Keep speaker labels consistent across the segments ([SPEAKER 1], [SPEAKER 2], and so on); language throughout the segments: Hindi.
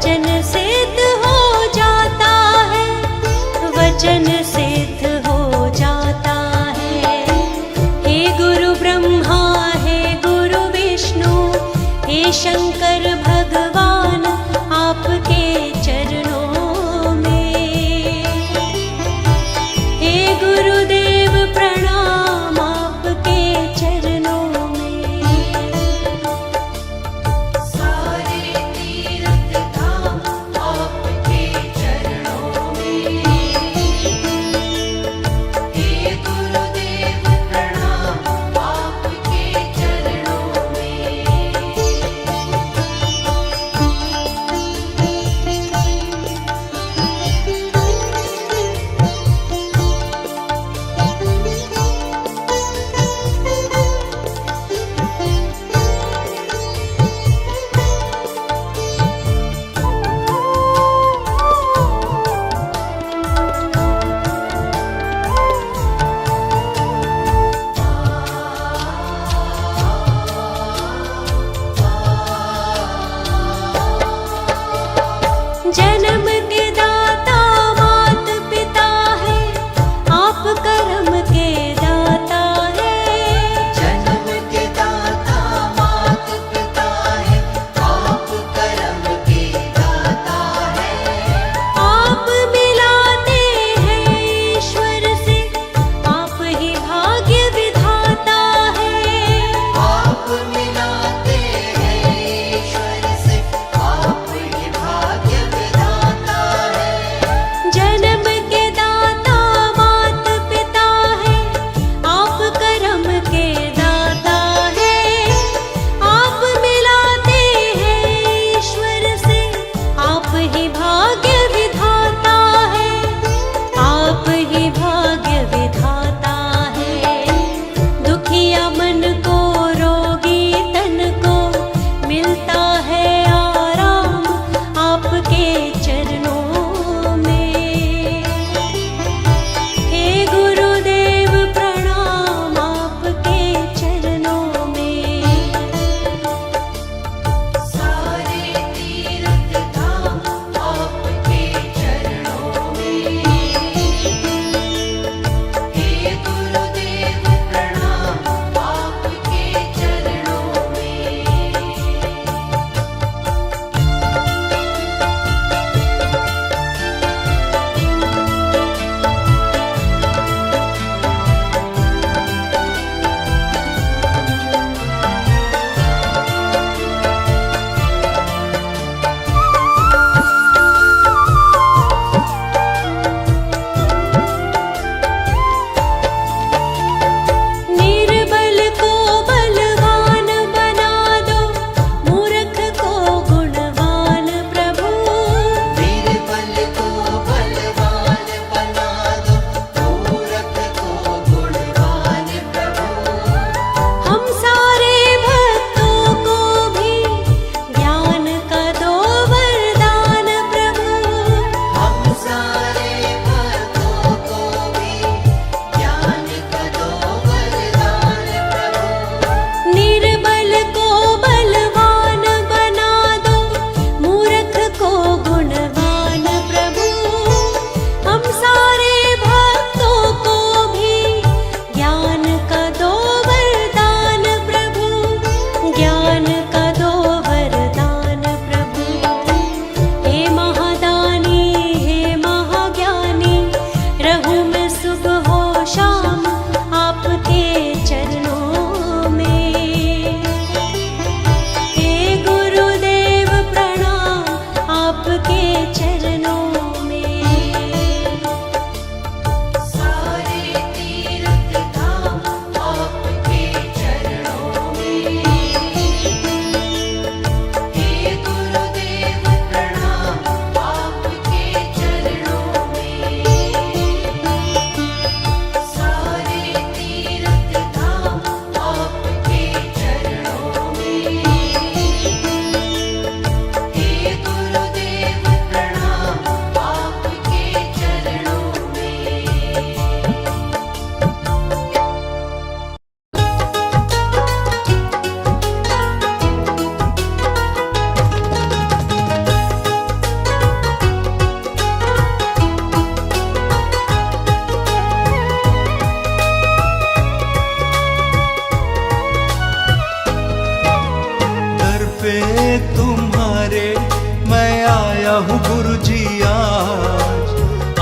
[SPEAKER 1] वचन सिद्ध हो जाता है, वचन सिद्ध हो जाता है। हे गुरु ब्रह्मा, हे गुरु विष्णु, हे शंकर भगवान, आपके चरणों में। हे गुरुदेव प्रणाम, आपके चरणों में।
[SPEAKER 2] सारे तीर्थ धाम आपके चरणों में। हे गुरुदेव प्रणाम, आपके चरणों में।
[SPEAKER 1] जन्म के दाता मात पिता है, आप कर्म के दाता है।
[SPEAKER 2] जन्म के दाता मात पिता है, आप कर्म के दाता है।
[SPEAKER 1] आप मिलाते हैं ईश्वर से, आप ही भाग्य विधाता है।
[SPEAKER 2] आप मिलाते हैं ईश्वर से, आप ही भाग्य विधाता है।
[SPEAKER 1] जन्म के दाता मात पिता है, आप कर्म के दाता है। आप मिलाते हैं ईश्वर से, आप ही भाग्य विधाता है। आप ही भाग्य विधाता है। दुखिया मन को, रोगी तन को, मिलता है आराम आपके चरणों में। हे गुरुदेव प्रणाम, आपके चरणों में।
[SPEAKER 2] सारे तीर्थ धाम आपके चरणों में। हे गुरुदेव प्रणाम, आपके चरणों में।
[SPEAKER 1] निर्बल को बलवान बना दो, मूर्ख को गुणवान प्रभु।
[SPEAKER 2] निर्बल को बलवान बना दो, मूर्ख को गुणवान प्रभु।
[SPEAKER 1] हम सारे भक्तों को भी ज्ञान का दो वरदान प्रभु।
[SPEAKER 2] हम सारे भक्तों को भी ज्ञान का दो वरदान प्रभु।
[SPEAKER 1] निर्बल को बलवान बना दो, मूर्ख को गुणवान प्रभु। हम सारे भक्तों को भी ज्ञान का दो वरदान प्रभु। ज्ञान का दो वरदान प्रभु। हे महादानी, हे महाज्ञानी, रहूं मैं सुबह हो शाम आपके चरणों में। हे गुरुदेव प्रणाम, आपके चरणों में।
[SPEAKER 2] सारे तीर्थ धाम आपके चरणों में। हे गुरुदेव प्रणाम, आपके चरणों में। सारे तीर्थ धाम आपके चरणों में। हे गुरुदेव प्रणाम,
[SPEAKER 3] आया हूँ गुरुजी आज,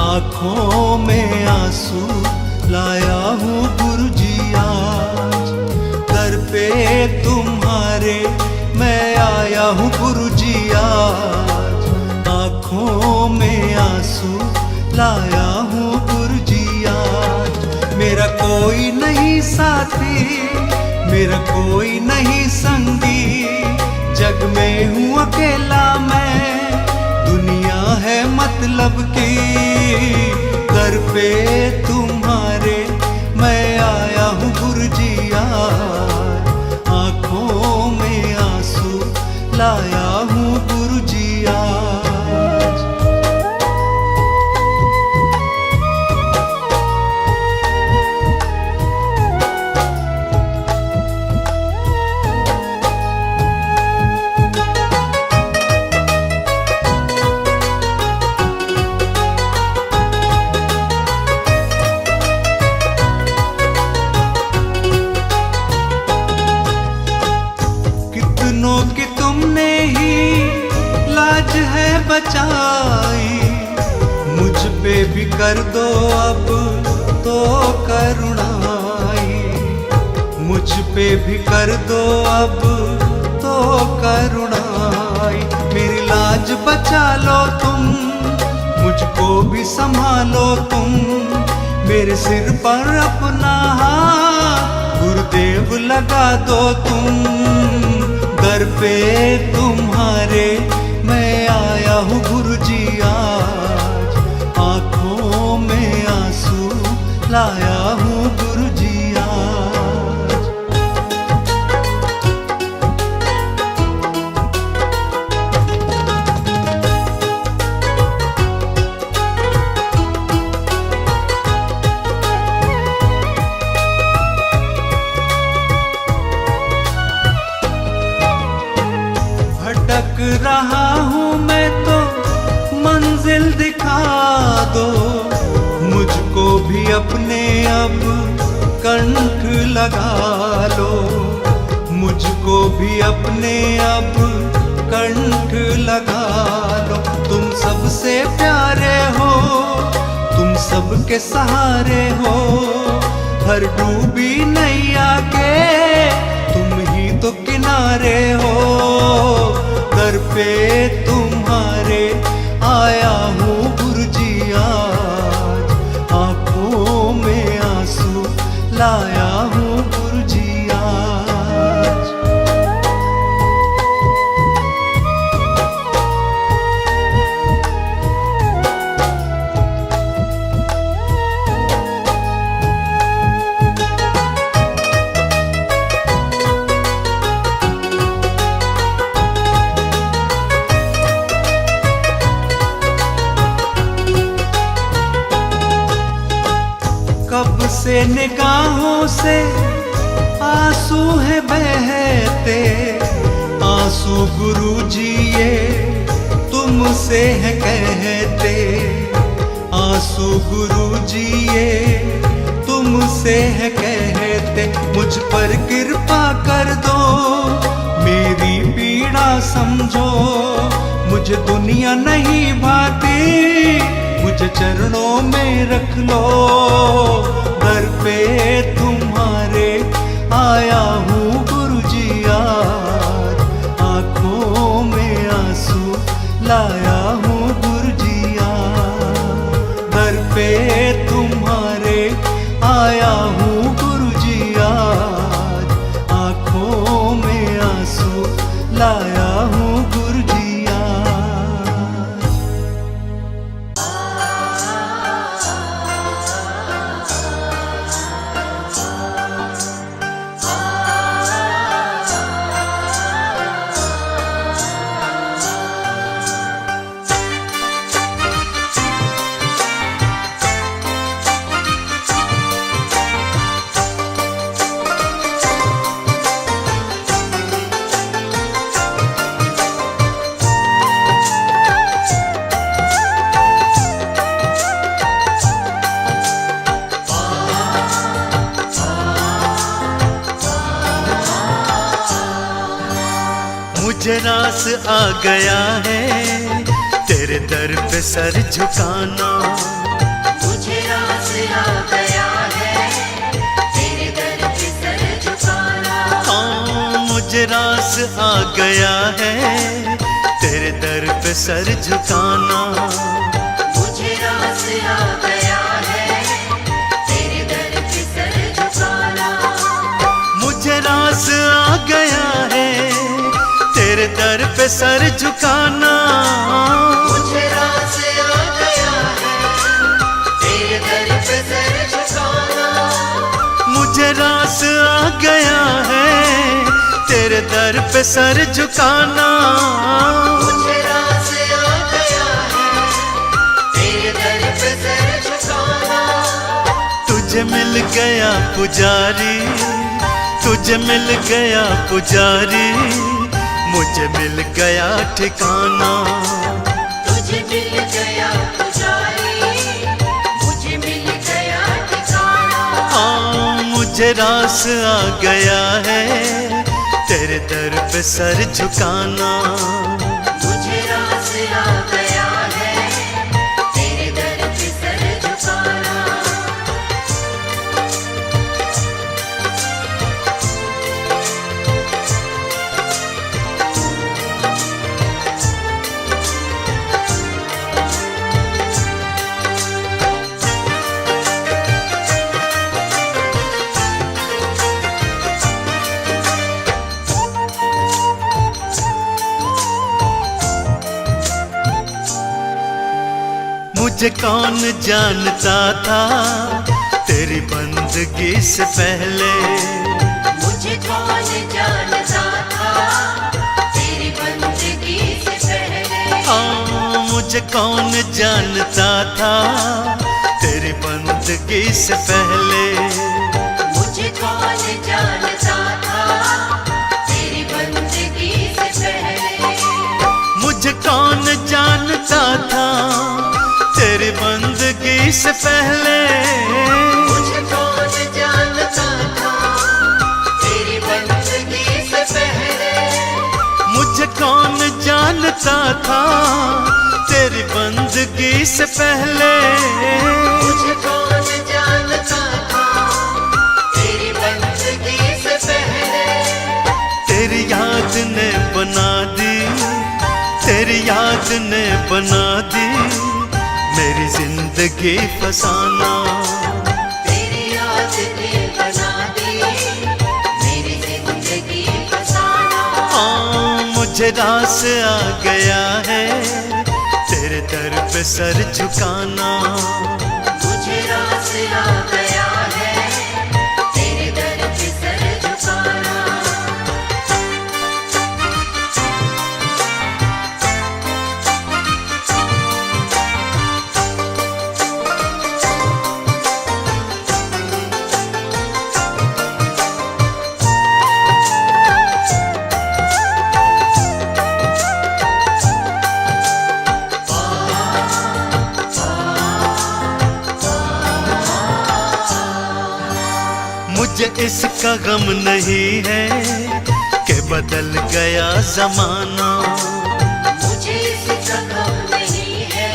[SPEAKER 3] आँखों में आंसू लाया हूँ गुरुजी आज। दर पे तुम्हारे मैं आया हूँ गुरुजी आज, आँखों में आंसू लाया हूँ गुरुजी आज। मेरा कोई नहीं साथी, मेरा कोई नहीं संगी, जग में हूँ अकेला मैं, दुनिया है मतलब की। दर पे तुम्हारे मैं आया हूँ गुरुजी आज, आँखों में आंसू लाया हूँ गुरुजी आज। कि तुमने ही लाज है बचाई, मुझ पे भी कर दो अब तो करुणाई, मुझ पे भी कर दो अब तो करुणाई। मेरी लाज बचा लो तुम, मुझको भी संभालो तुम, मेरे सिर पर अपना हाथ गुरुदेव लगा दो तुम। दर पे तुम्हारे मैं आया हूँ गुरुजी आज, आँखों में आंसू लाया हूँ गुरुजी आज। भटक रहा हूँ मैं तो मंजिल दिखा दो, मुझको भी अपने अब कंठ लगा लो, मुझको भी अपने अब कंठ लगा लो। तुम सबसे प्यारे हो, तुम सबके सहारे हो, हर डूबी नैया के तुम ही तो किनारे हो। दर पे तुम्हारे आया हूँ गुरुजी आज, आँखों में आंसू लाया हूँ गुरुजी आज। कब से निगाहों से आंसू है बहते, आंसू गुरुजी ये तुमसे है कहते, आंसू गुरुजी ये तुमसे है कहते। मुझ पर कृपा कर दो, मेरी पीड़ा समझो, मुझे दुनिया नहीं भाती, मुझे चरणों में रख लो। दर पे तुम्हारे आया हूँ गुरुजी आज, आँखों में आंसू लाया हूँ गुरुजी आज। दर पे तुम्हारे आया हूँ गुरुजी आज, आँखों में आंसू लाया हूँ गुरुजी आज।
[SPEAKER 4] मुझे रास आ गया है
[SPEAKER 3] तेरे दर पे सर झुकाना।
[SPEAKER 2] मुझे रास आ गया है तेरे दर पे सर झुकाना।
[SPEAKER 3] हाँ मुझे रास आ गया है तेरे दर पे सर झुकाना।
[SPEAKER 2] मुझे रास आ गया है तेरे दर पे सर झुकाना।
[SPEAKER 3] मुझे रास आ गया है तेरे दर पे सर झुकाना।
[SPEAKER 2] मुझे रास आ गया है तेरे दर पे सर झुकाना।
[SPEAKER 3] मुझे रास आ गया है तेरे दर पे सर झुकाना।
[SPEAKER 2] मुझे रास आ गया है तेरे दर पे सर झुकाना।
[SPEAKER 3] तुझे मिल गया पुजारी, तुझे मिल गया पुजारी, मुझे मिल गया ठिकाना।
[SPEAKER 2] तुझे मिल गया पुजारी, मुझे मिल गया ठिकाना।
[SPEAKER 3] हाँ मुझे रास आ गया है तेरे दर पे सर झुकाना।
[SPEAKER 2] मुझे रास आ गया है तेरे दर पे सर झुकाना।
[SPEAKER 3] मुझे कौन जानता था तेरी बंदगी से पहले।
[SPEAKER 2] मुझे कौन जानता था तेरी बंदगी से पहले।
[SPEAKER 3] हाँ मुझे कौन जानता था तेरी बंदगी से पहले।
[SPEAKER 2] मुझे कौन जानता था तेरी बंदगी से पहले।
[SPEAKER 3] मुझे कौन जानता था तेरी बंदगी से पहले।
[SPEAKER 2] मुझे कौन जानता था तेरी बंदगी से पहले।
[SPEAKER 3] मुझे कौन जानता था तेरी बंदगी से पहले।
[SPEAKER 2] मुझे कौन जानता था तेरी बंदगी से पहले।
[SPEAKER 3] तेरी याद ने बना दी, तेरी याद ने बना दी मेरी जिंदगी फसाना।
[SPEAKER 2] तेरी याद ने बना दी मेरी जिंदगी फसाना।
[SPEAKER 3] हाँ मुझे रास आ गया है तेरे दर पे सर झुकाना।
[SPEAKER 2] मुझे रास आ गया है तेरे दर पे सर झुकाना।
[SPEAKER 3] मुझे इसका गम नहीं है कि बदल गया जमाना।
[SPEAKER 2] मुझे इसका गम नहीं है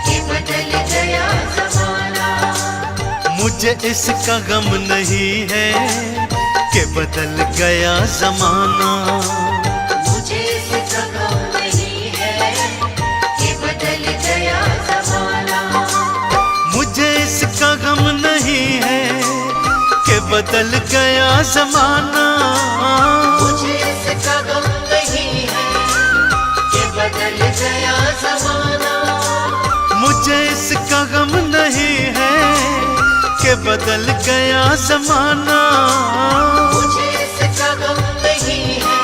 [SPEAKER 2] कि बदल गया जमाना।
[SPEAKER 3] मुझे इसका गम नहीं है कि बदल गया जमाना।
[SPEAKER 2] मुझे इसका गम नहीं है कि बदल गया जमाना।
[SPEAKER 3] मुझे इसका गम नहीं है कि बदल गया जमाना।
[SPEAKER 2] मुझे इसका गम नहीं है कि बदल गया जमाना।
[SPEAKER 3] मुझे इसका गम नहीं है कि बदल गया जमाना।
[SPEAKER 2] मुझे इसका गम नहीं है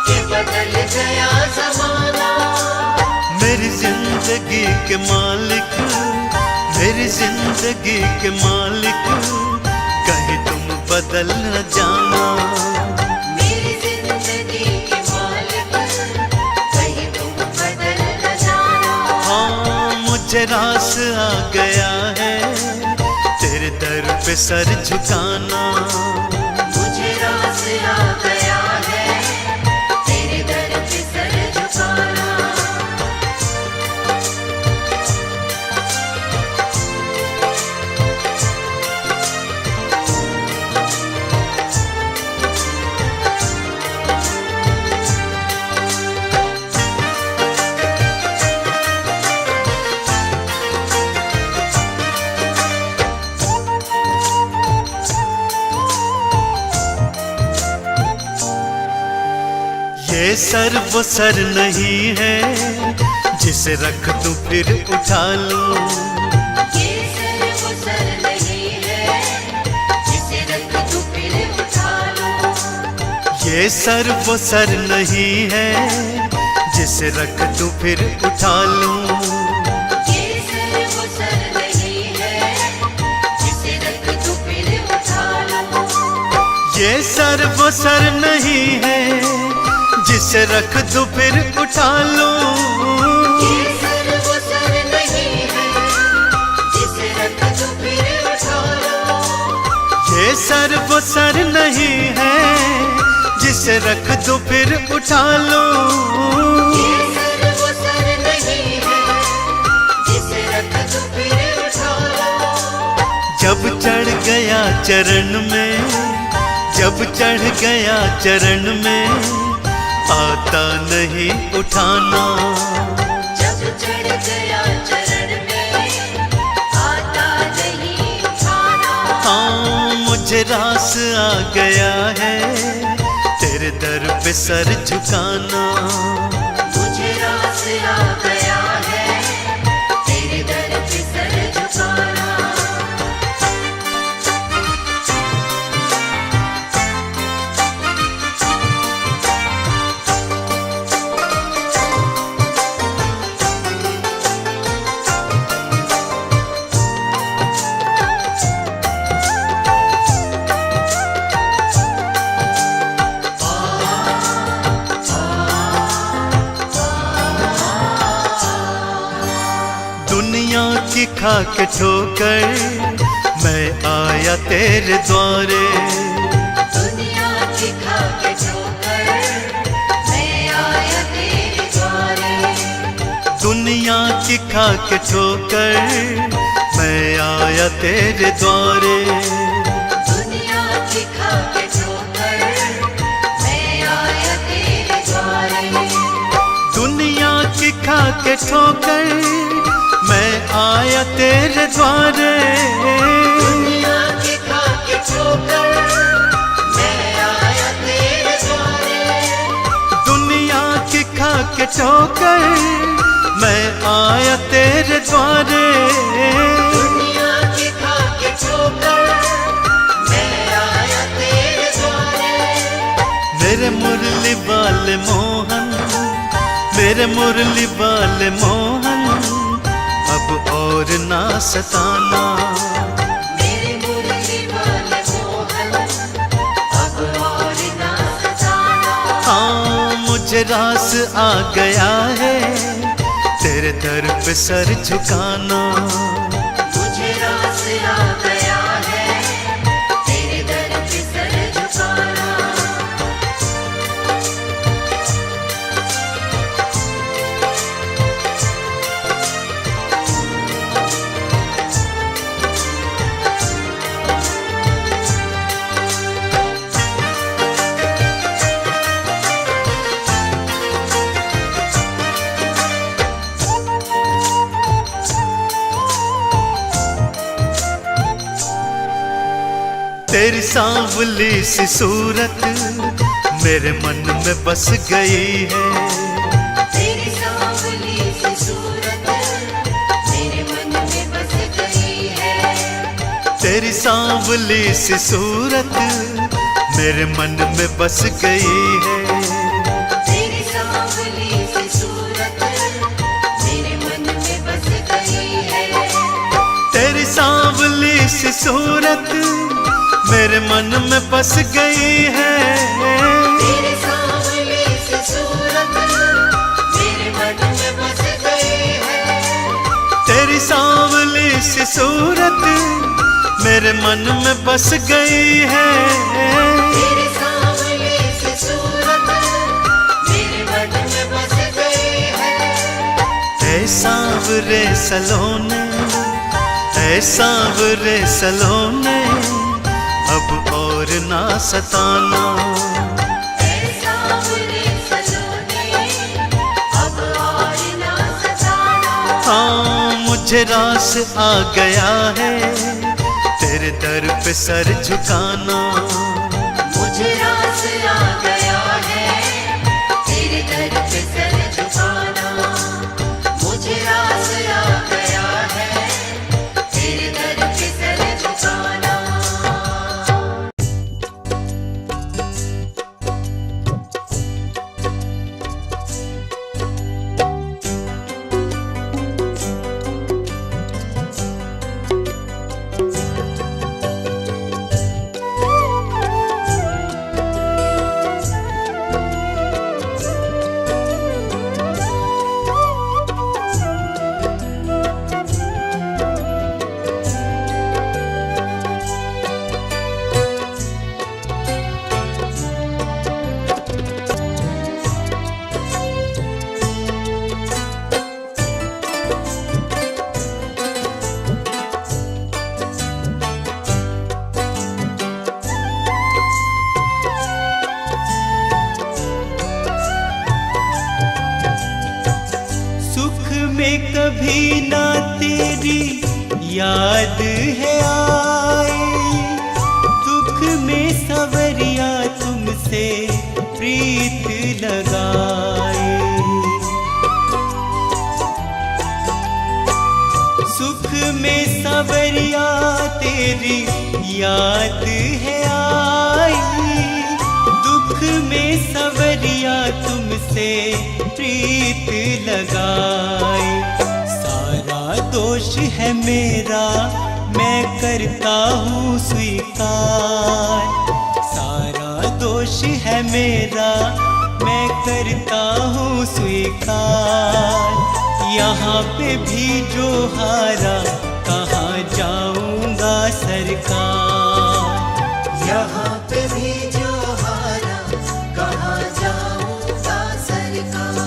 [SPEAKER 2] कि बदल गया जमाना।
[SPEAKER 3] मेरी जिंदगी के मालिक, मेरी जिंदगी के मालिक, कहीं तुम बदल न जाना।
[SPEAKER 2] मेरी जिंदगी के मालिक कहीं तुम बदल न जाना।
[SPEAKER 3] हाँ मुझे रास आ गया है तेरे दर पे सर झुकाना।
[SPEAKER 2] मुझे रास आ गया है तेरे दर पे सर झुकाना।
[SPEAKER 3] सर वो सर नहीं है जिसे रख दूं फिर उठा लूं।
[SPEAKER 2] ये सर वो सर नहीं है जिसे रख दूं फिर उठा लूं।
[SPEAKER 3] ये सर वो सर नहीं है जिसे रख दूं फिर उठा लूं।
[SPEAKER 2] ये सर वो सर नहीं है जिसे रख दूं फिर उठा लूं।
[SPEAKER 3] ये सर वो सर नहीं है जिसे रख दूं फिर उठा लूं।
[SPEAKER 2] ये सर वो सर नहीं है जिसे रख दूं फिर उठा लूं।
[SPEAKER 3] ये सर वो सर नहीं है जिसे रख दूं फिर उठा लूं।
[SPEAKER 2] ये सर वो सर नहीं है जिसे रख दूं फिर उठा लूं।
[SPEAKER 3] जब चढ़ गया चरण में, जब चढ़ गया चरण में आता नहीं उठाना।
[SPEAKER 2] जब चढ़ गया चरण में आता नहीं उठाना।
[SPEAKER 3] हाँ मुझे रास आ गया है तेरे दर पे सर झुकाना।
[SPEAKER 2] मुझे रास आ गया है तेरे दर पे सर झुकाना।
[SPEAKER 3] दुनिया की खा के ठोकर मैं आया तेरे द्वारे।
[SPEAKER 2] दुनिया की खा के ठोकर मैं आया तेरे द्वारे।
[SPEAKER 3] दुनिया की खा के ठोकर मैं आया तेरे द्वारे।
[SPEAKER 2] दुनिया की खा के ठोकर मैं आया तेरे द्वारे।
[SPEAKER 3] दुनिया की खा के ठोकर मैं आया तेरे द्वारे।
[SPEAKER 2] दुनिया की खा के ठोकर मैं आया तेरे द्वारे।
[SPEAKER 3] दुनिया की खा के ठोकर मैं आया तेरे द्वारे।
[SPEAKER 2] दुनिया की खा के ठोकर मैं आया तेरे द्वारे।
[SPEAKER 3] मेरे मुरली वाले मोहन, मेरे मुरली वाले मोहन अब और ना सताना।
[SPEAKER 2] मेरे मुरली वाले मोहन अब और ना सताना।
[SPEAKER 3] हाँ मुझे रास आ गया है तेरे दर पे सर झुकाना।
[SPEAKER 2] मुझे रास आ गया है तेरे दर पे सर झुकाना।
[SPEAKER 3] तेरी सांवली सी सूरत मेरे मन में बस गई है।
[SPEAKER 2] तेरी सांवली सी सूरत मेरे मन में बस गई है।
[SPEAKER 3] तेरी सांवली सी सूरत मेरे मन में बस गई है।
[SPEAKER 2] तेरी सांवली सी सूरत मेरे मन में बस गई है।
[SPEAKER 3] तेरी सांवली सी सूरत मेरे मन में बस गई है।
[SPEAKER 2] तेरी सांवली सी सूरत मेरे मन में बस गई है।
[SPEAKER 3] तेरी सांवली सी सूरत मेरे मन में बस गई है।
[SPEAKER 2] तेरी सांवली सी सूरत मेरे मन में बस गई है।
[SPEAKER 3] ऐ सांवरे सलोने, ऐ सांवरे सलोने अब और ना सताना।
[SPEAKER 2] ऐसा बुरे सलोने अब और ना सताना।
[SPEAKER 3] हाँ मुझे रास आ गया है तेरे दर पे सर झुकाना।
[SPEAKER 2] मुझे रास आ गया है तेरे
[SPEAKER 3] सुख में कभी ना तेरी याद है आई, दुख में सवरिया तुमसे प्रीत लगाए। सुख में सवरिया तेरी याद है आई, दुख में सवरिया तुमसे प्रीत लगाए। सारा दोष है मेरा मैं करता हूँ स्वीकार, सारा दोष है मेरा मैं करता हूँ स्वीकार। यहाँ पे भी जो हारा कहाँ जाऊंगा सरकार,
[SPEAKER 2] यहाँ पे भी जो हारा कहाँ जाऊंगा सरकार।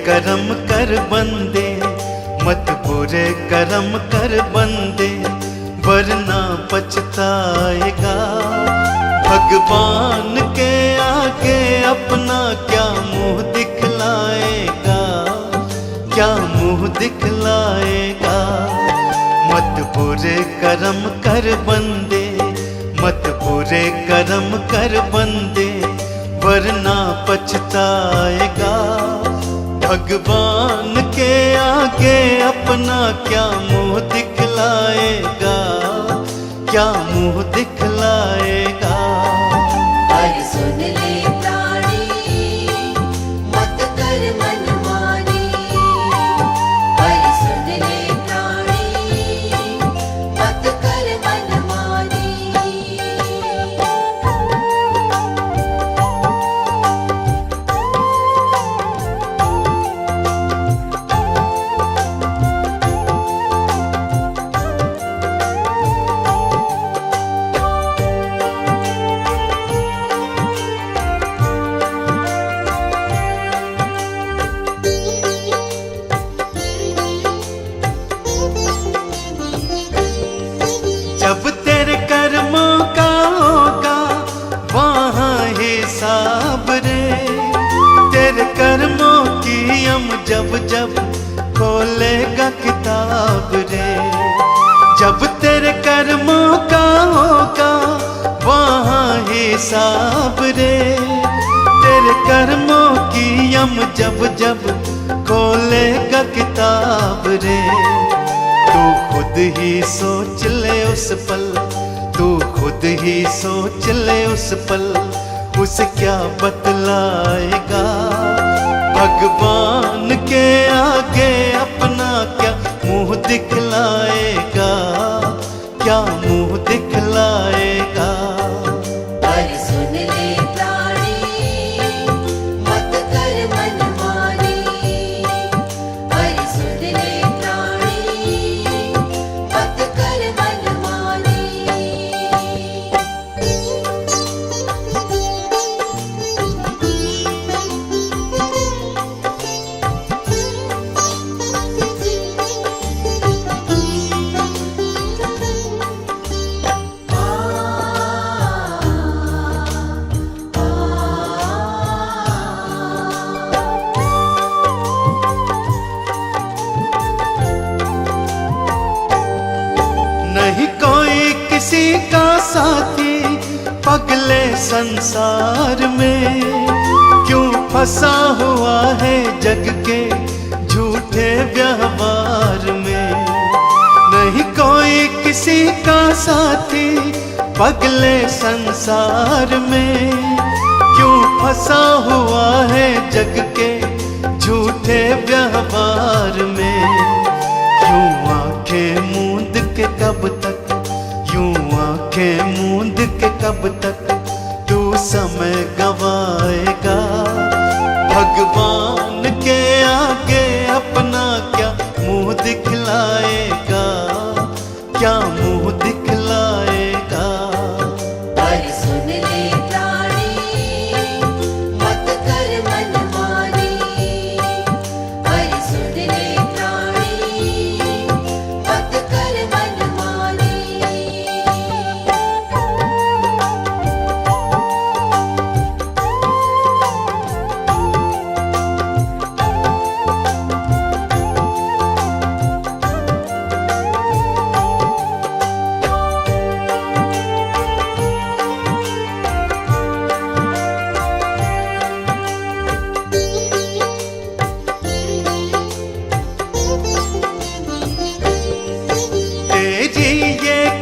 [SPEAKER 3] करम कर बंदे, मत बुरे करम कर बंदे, वरना पछताएगा। भगवान के आगे अपना क्या मुंह दिखलाएगा, क्या मुंह दिखलाएगा। मत बुरे कर्म कर बंदे, मत बुरे कर्म कर बंदे, वरना पछताएगा। भगवान के आगे अपना क्या मुंह दिखलाएगा, क्या मुंह दिखलाएगा।
[SPEAKER 2] पर सुन ले प्राणी, मत कर मनमानी। पर सुन ले प्राणी, मत कर मनमानी।
[SPEAKER 3] जब तेरे कर्मों का होगा वहाँ हिसाब रे, तेरे कर्मों की हम जब जब खोलेगा किताब रे। जब तेरे कर्मों का होगा वहाँ हिसाब रे, तेरे कर्मों की हम जब जब खोलेगा किताब रे। तू खुद ही सोच ले उस पल, तू खुद ही सोच ले उस पल, उसे क्या बतलाएगा। भगवान के आगे अपना क्या मुंह दिखलाएगा, क्या मुंह दिखलाएगा।
[SPEAKER 2] पर सुन ले प्राणी, मत कर मनमानी। पर सुन ले प्राणी, मत कर मनमानी।
[SPEAKER 3] पगले संसार में, क्यों फंसा हुआ है जग के झूठे व्यवहार में। नहीं कोई किसी का साथी पगले संसार में, क्यों फंसा हुआ है जग के झूठे व्यवहार में। यूं आंखें मूंद के कब तक, यूं आंखें मूंद के कब तक तू समय गवाएगा। भगवान के आगे अपना क्या मुंह दिखलाएगा, क्या मुंह दिखलाएगा।
[SPEAKER 2] पर सुन ले प्राणी, मत कर मनमानी। पर सुन ले प्राणी, मत कर मनमानी।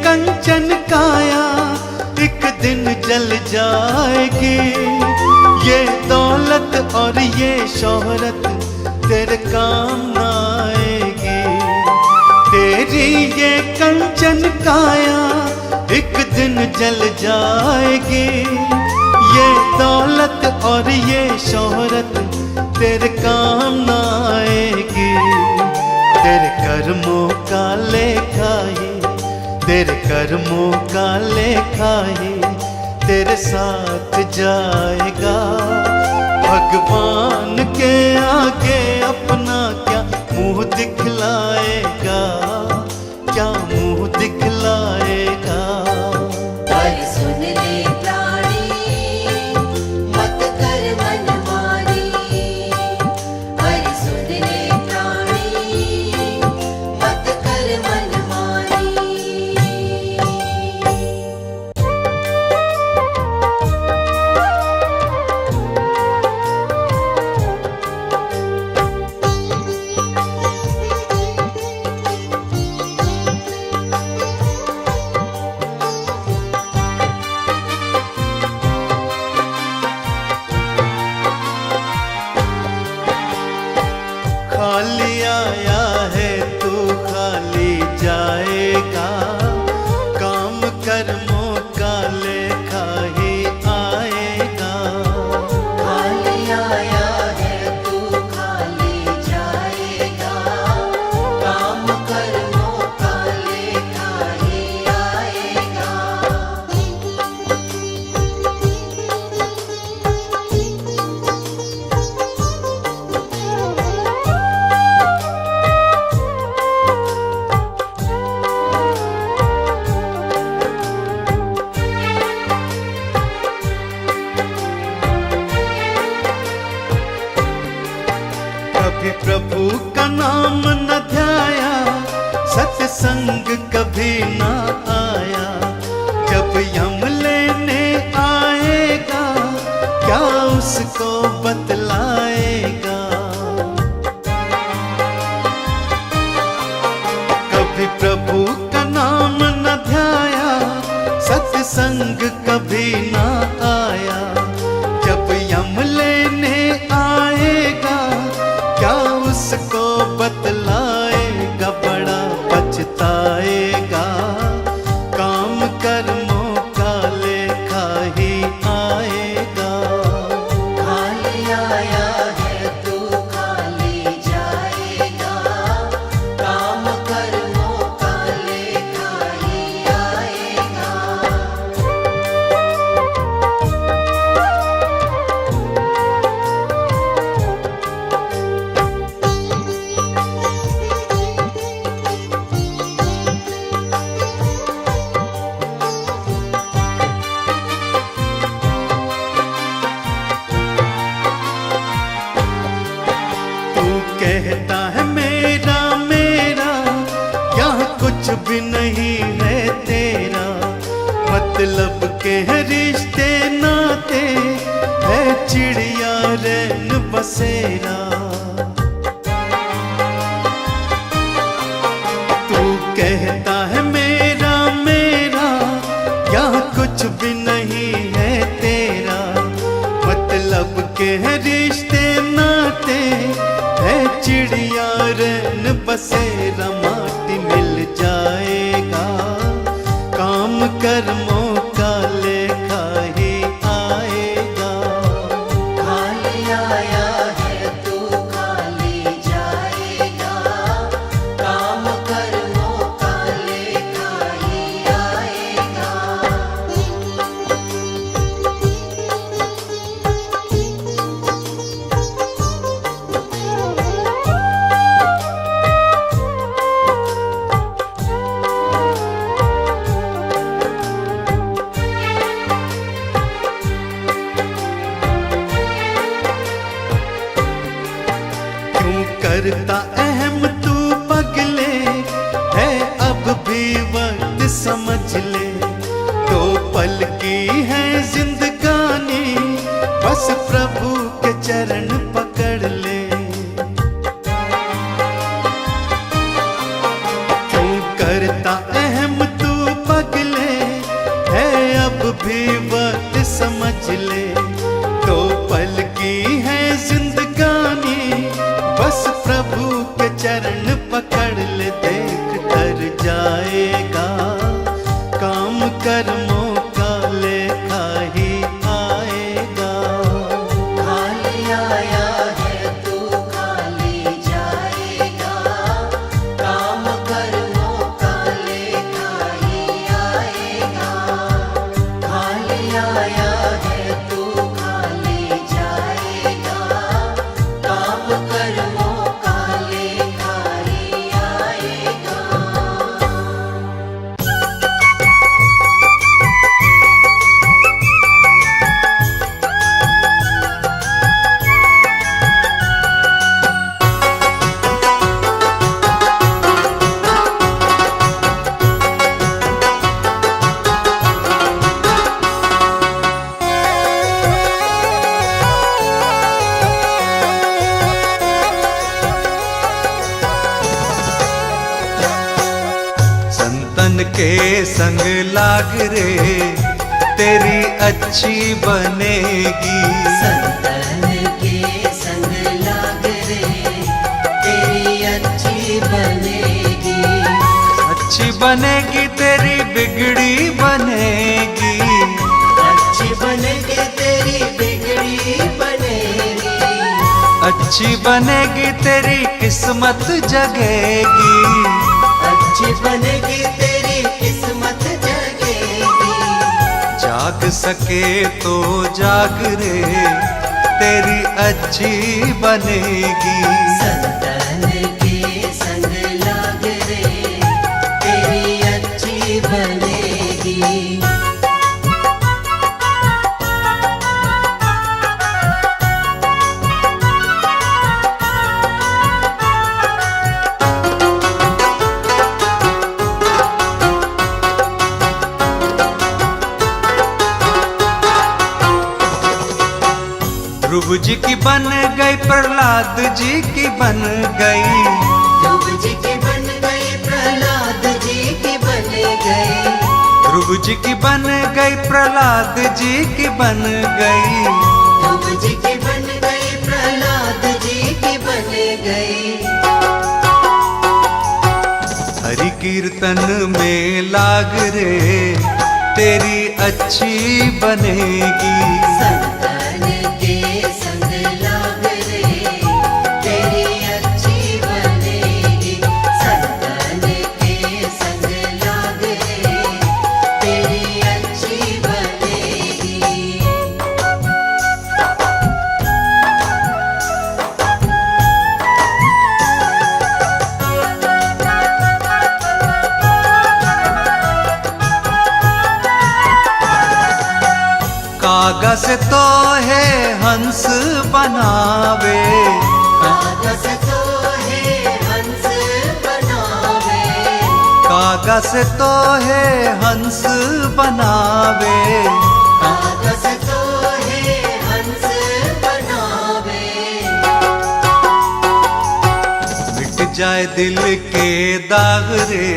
[SPEAKER 3] कंचन काया एक दिन जल जाएगी। ये दौलत और ये शोहरत तेरे काम न आएगी। तेरी ये कंचन काया एक दिन जल जाएगी। ये दौलत और ये शोहरत तेरे काम न आएगी। तेरे कर्मों का लेखा ये, तेरे कर्मों का लेखा ही तेरे साथ जाएगा। भगवान के आगे अपना क्या मुंह दिखलाएगा, क्या मुंह दिखलाएगा।
[SPEAKER 2] पर सुन ले प्राणी, मत कर मनमानी। पर सुन ले प्राणी, मत कर मनमानी।
[SPEAKER 3] खाली आया है तू खाली जाएगा। काम कर्मों का लेखा ही आएगा।
[SPEAKER 2] खाली आया है तू खाली जाएगा। काम कर्मों का लेखा ही आएगा।
[SPEAKER 3] कभी प्रभु का नाम न ध्याया, सत्संग कभी ना आया। जब यम लेने आएगा क्या उसको बतलाएगा। कभी प्रभु का नाम न ध्याया, सत्संग कभी ना आया। जब यम लेने आएगा क्या उसको बतलाएगा। बड़ा पछताएगा। काम कर्मों का लेखा ही आएगा।
[SPEAKER 2] खाली आया है तू खाली जाएगा। काम कर्मों का लेखा ही आएगा।
[SPEAKER 3] कहता है मेरा मेरा, यहाँ कुछ भी नहीं है तेरा। मतलब के हैं रिश्ते नाते, है चिड़िया रैन बसेरा। तू कहता है मेरा मेरा, या कुछ भी नहीं है तेरा। मतलब के हैं रिश्ते नाते, है चिड़िया रैन बसेरा। माटी मिल जाएगा, काम कर्मों का लेखा ही आएगा।
[SPEAKER 2] खाली आया है तू खाली जाएगा, काम कर्मों का लेखा ही आएगा।
[SPEAKER 3] क्यों करता अहम तू पगले, है अब भी वक्त समझ ले। तो पल की है जिंदगानी, बस प्रभु के चरण पकड़ ले। क्यों करता अहम तू पगले, है अब भी वक्त समझ ले। तो पल की है जिंदगानी, बस प्रभु के चरण पकड़ ले। देख कर जाएगा, काम कर्मों का लेखा ही आएगा।
[SPEAKER 2] खाली आया है तू खाली जाएगा, काम कर्मों का लेखा ही आएगा। खाली आया है तू खाली जाएगा, काम कर्मों का लेखा ही आएगा।
[SPEAKER 3] संतन के संग लाग रे, तेरी अच्छी बनेगी।
[SPEAKER 2] संतन के संग लाग रे, तेरी अच्छी बनेगी।
[SPEAKER 3] अच्छी बनेगी तेरी बिगड़ी बनेगी।
[SPEAKER 2] अच्छी बनेगी तेरी बिगड़ी बनेगी।
[SPEAKER 3] अच्छी बनेगी तेरी किस्मत जगेगी।
[SPEAKER 2] अच्छी बनेगी तेरी किस्मत जगेगी।
[SPEAKER 3] जाग सके तो जाग रे, तेरी अच्छी बनेगी।
[SPEAKER 2] संतन के संग लाग रे, तेरी अच्छी बनेगी।
[SPEAKER 3] ध्रुव जी की बन गई, प्रहलाद जी की बन गई।
[SPEAKER 2] ध्रुव जी की बन गई, प्रहलाद जी की बन गई।
[SPEAKER 3] ध्रुव जी की बन गई, प्रहलाद जी की बन गई।
[SPEAKER 2] ध्रुव जी की बन गई, प्रहलाद जी की बन गई।
[SPEAKER 3] हरि कीर्तन में लाग रे, तेरी अच्छी बनेगी।
[SPEAKER 2] संतन के संग लाग रे, तेरी अच्छी बनेगी। संतन के संग लाग रे, तेरी अच्छी बनेगी।
[SPEAKER 3] कागज तो है हंस बनावे।
[SPEAKER 2] कागज तो है हंस बनावे।
[SPEAKER 3] कागज कागज तो है हंस बनावे,
[SPEAKER 2] कागज तो है हंस बनावे।
[SPEAKER 3] मिट जाए दिल के दाग रे,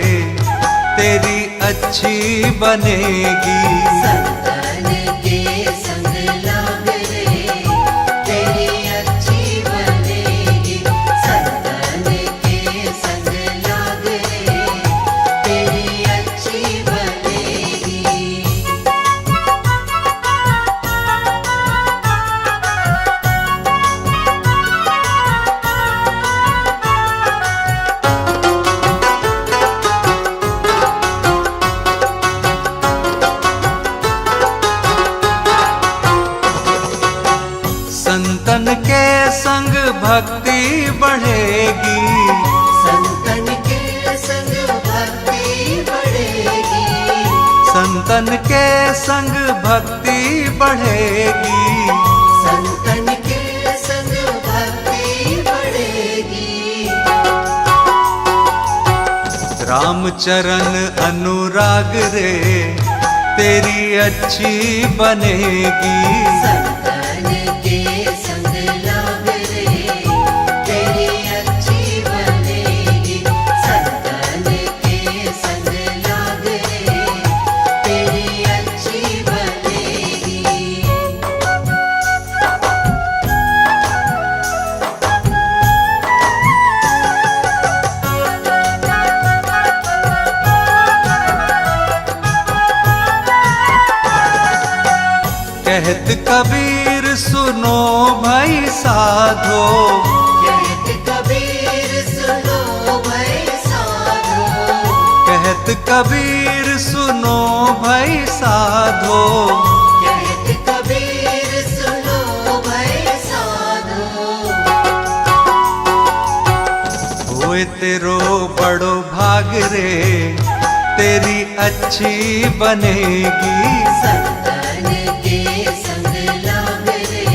[SPEAKER 3] तेरी अच्छी बनेगी।
[SPEAKER 2] संतन के संग लाग रे, तेरी अच्छी बनेगी। संतन के संग लाग रे, तेरी अच्छी बनेगी।
[SPEAKER 3] संतन के संग भक्ति बढ़ेगी,
[SPEAKER 2] संतन के संग भक्ति बढ़ेगी।
[SPEAKER 3] संतन के संग भक्ति बढ़ेगी।
[SPEAKER 2] संतन के संग भक्ति बढ़ेगी।
[SPEAKER 3] रामचरण अनुराग रे, तेरी अच्छी बनेगी।
[SPEAKER 2] संतन के संग लाग रे, तेरी अच्छी बनेगी। संतन के संग लाग रे, तेरी अच्छी बनेगी।
[SPEAKER 3] कहत कबीर सुनो भाई साधो,
[SPEAKER 2] कहत कबीर सुनो भाई साधो।
[SPEAKER 3] कहत कबीर सुनो भाई साधो।
[SPEAKER 2] कहत कबीर सुनो भाई साधो।
[SPEAKER 3] होए तेरो बड़ो भाग रे, तेरी अच्छी बनेगी।
[SPEAKER 2] संतन के संग लाग रे,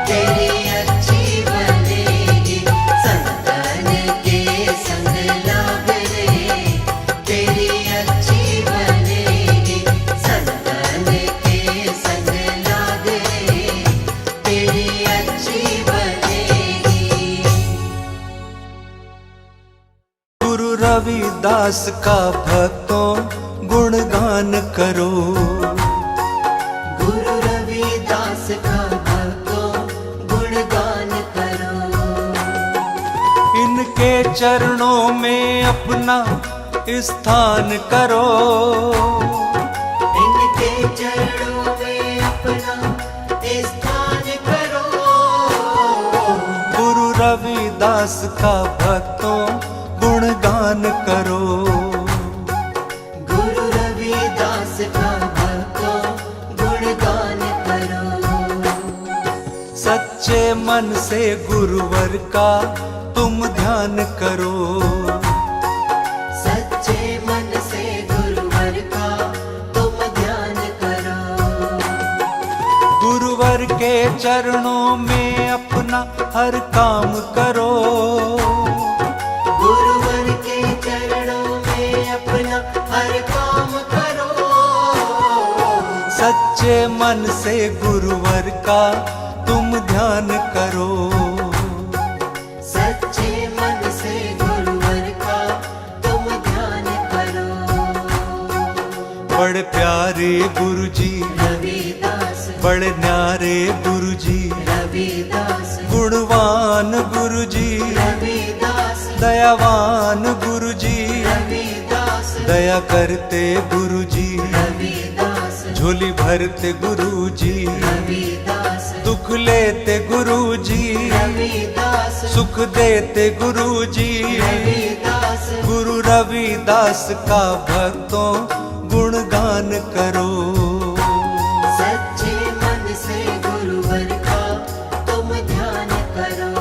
[SPEAKER 2] तेरी अच्छी बनेगी। संतन के संग लाग रे, तेरी अच्छी बनेगी। संतन के संग लाग रे, तेरी अच्छी बनेगी।
[SPEAKER 3] गुरु रविदास का भक्तों गुणगान करो,
[SPEAKER 2] गुरु रविदास का भक्तों गुणगान करो।
[SPEAKER 3] इनके चरणों में अपना स्थान करो।
[SPEAKER 2] इनके चरणों में अपना स्थान करो।
[SPEAKER 3] गुरु रविदास का भक्तों गुणगान करो।
[SPEAKER 2] गुरु रविदास का भक्तों गुणगान करो।
[SPEAKER 3] सच्चे मन से गुरुवर का तुम ध्यान करो।
[SPEAKER 2] सच्चे मन से गुरुवर का तुम ध्यान करो।
[SPEAKER 3] गुरुवर के चरणों में अपना हर काम करो।
[SPEAKER 2] गुरुवर के चरणों में अपना हर काम करो।
[SPEAKER 3] सच्चे मन से गुरुवर का तुम ध्यान करो।
[SPEAKER 2] सच्चे मन से गुरुवर का तुम ध्यान करो।
[SPEAKER 3] बड़े प्यारे गुरुजी,
[SPEAKER 2] रविदास
[SPEAKER 3] बड़े न्यारे गुरुजी,
[SPEAKER 2] रविदास
[SPEAKER 3] गुणवान गुरुजी,
[SPEAKER 2] रविदास
[SPEAKER 3] दयावान गुरुजी,
[SPEAKER 2] रविदास
[SPEAKER 3] दया करते गुरुजी,
[SPEAKER 2] रविदास
[SPEAKER 3] झोली भरते गुरुजी,
[SPEAKER 2] रविदास
[SPEAKER 3] दुख लेते गुरुजी,
[SPEAKER 2] रविदास
[SPEAKER 3] सुख देते गुरुजी।
[SPEAKER 2] रविदास
[SPEAKER 3] गुरु रविदास का भक्तों गुणगान करो।
[SPEAKER 2] सच्चे मन से गुरुवर का तुम ध्यान करो।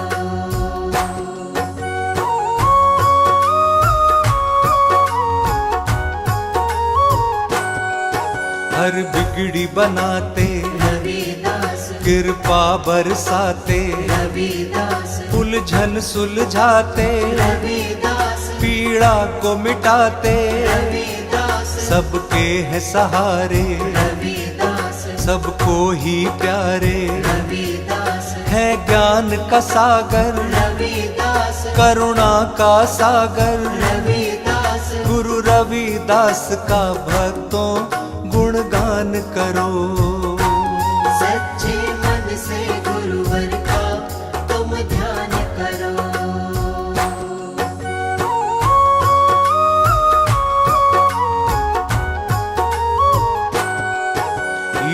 [SPEAKER 3] हर बिगड़ी बनाते
[SPEAKER 2] रविदास
[SPEAKER 3] कृपा बरसाते,
[SPEAKER 2] रविदास
[SPEAKER 3] उलझन सुलझाते,
[SPEAKER 2] रविदास
[SPEAKER 3] पी पीड़ा को मिटाते,
[SPEAKER 2] रविदास
[SPEAKER 3] सबके हैं सहारे,
[SPEAKER 2] रविदास
[SPEAKER 3] सबको ही प्यारे।
[SPEAKER 2] रविदास
[SPEAKER 3] है ज्ञान का सागर,
[SPEAKER 2] रविदास
[SPEAKER 3] करुणा का सागर,
[SPEAKER 2] रविदास
[SPEAKER 3] गुरु रविदास का भक्तों गुणगान करो।
[SPEAKER 2] सच्चे मन से गुरुवर का तुम ध्यान करो।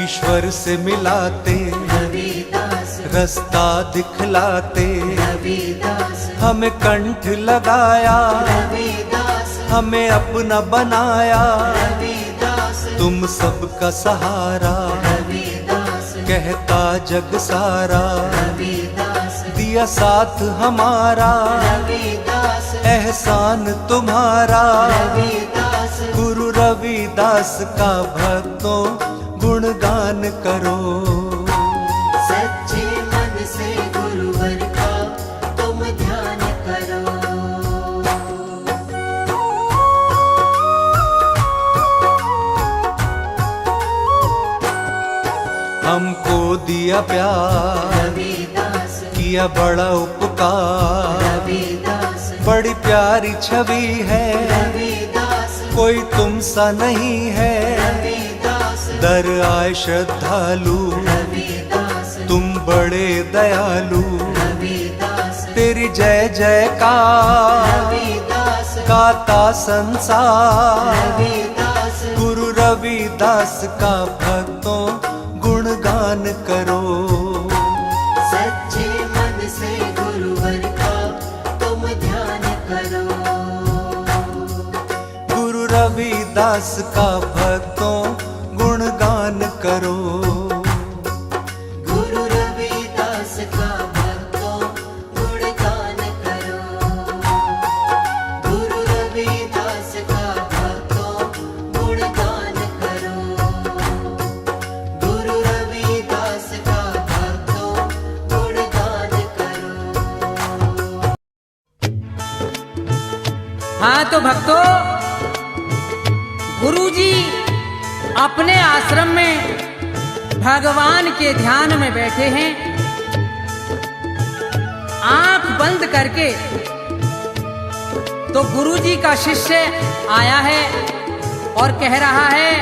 [SPEAKER 3] ईश्वर से मिलाते,
[SPEAKER 2] रविदास
[SPEAKER 3] रास्ता दिखलाते,
[SPEAKER 2] रविदास
[SPEAKER 3] हमें कंठ लगाया,
[SPEAKER 2] रविदास
[SPEAKER 3] हमें अपना बनाया।
[SPEAKER 2] रविदास
[SPEAKER 3] तुम सबका सहारा,
[SPEAKER 2] रविदास
[SPEAKER 3] कहता जग सारा।
[SPEAKER 2] रविदास
[SPEAKER 3] दिया साथ हमारा,
[SPEAKER 2] रविदास
[SPEAKER 3] एहसान तुम्हारा।
[SPEAKER 2] रविदास
[SPEAKER 3] गुरु रविदास का भक्तों गुणगान करो।
[SPEAKER 2] सच्चे मन से गुरुवर का तुम ध्यान करो।
[SPEAKER 3] हमको दिया प्यार,
[SPEAKER 2] रविदास
[SPEAKER 3] किया बड़ा उपकार,
[SPEAKER 2] रविदास
[SPEAKER 3] बड़ी प्यारी छवि है,
[SPEAKER 2] रविदास
[SPEAKER 3] कोई तुम सा नहीं है।
[SPEAKER 2] रविदास
[SPEAKER 3] दर आए श्रद्धालु,
[SPEAKER 2] रविदास
[SPEAKER 3] तुम बड़े दयालु।
[SPEAKER 2] रविदास
[SPEAKER 3] तेरी जय जयकार
[SPEAKER 2] रविदास
[SPEAKER 3] गाता संसार।
[SPEAKER 2] रविदास
[SPEAKER 3] गुरु रविदास का भक्तों गुणगान करो।
[SPEAKER 2] सच्चे मन से गुरुवर का तुम ध्यान करो।
[SPEAKER 3] गुरु रविदास का भक्तों गुणगान करो।
[SPEAKER 2] गुरु रविदास का भक्तों गुणगान करो। गुरु रविदास का भक्तों गुणगान करो। गुरु रविदास का भक्तों गुणगान करो।
[SPEAKER 4] हाँ तो भक्तों, गुरुजी अपने आश्रम में भगवान के ध्यान में बैठे हैं। आंख बंद करके तो गुरुजी का शिष्य आया है और कह रहा है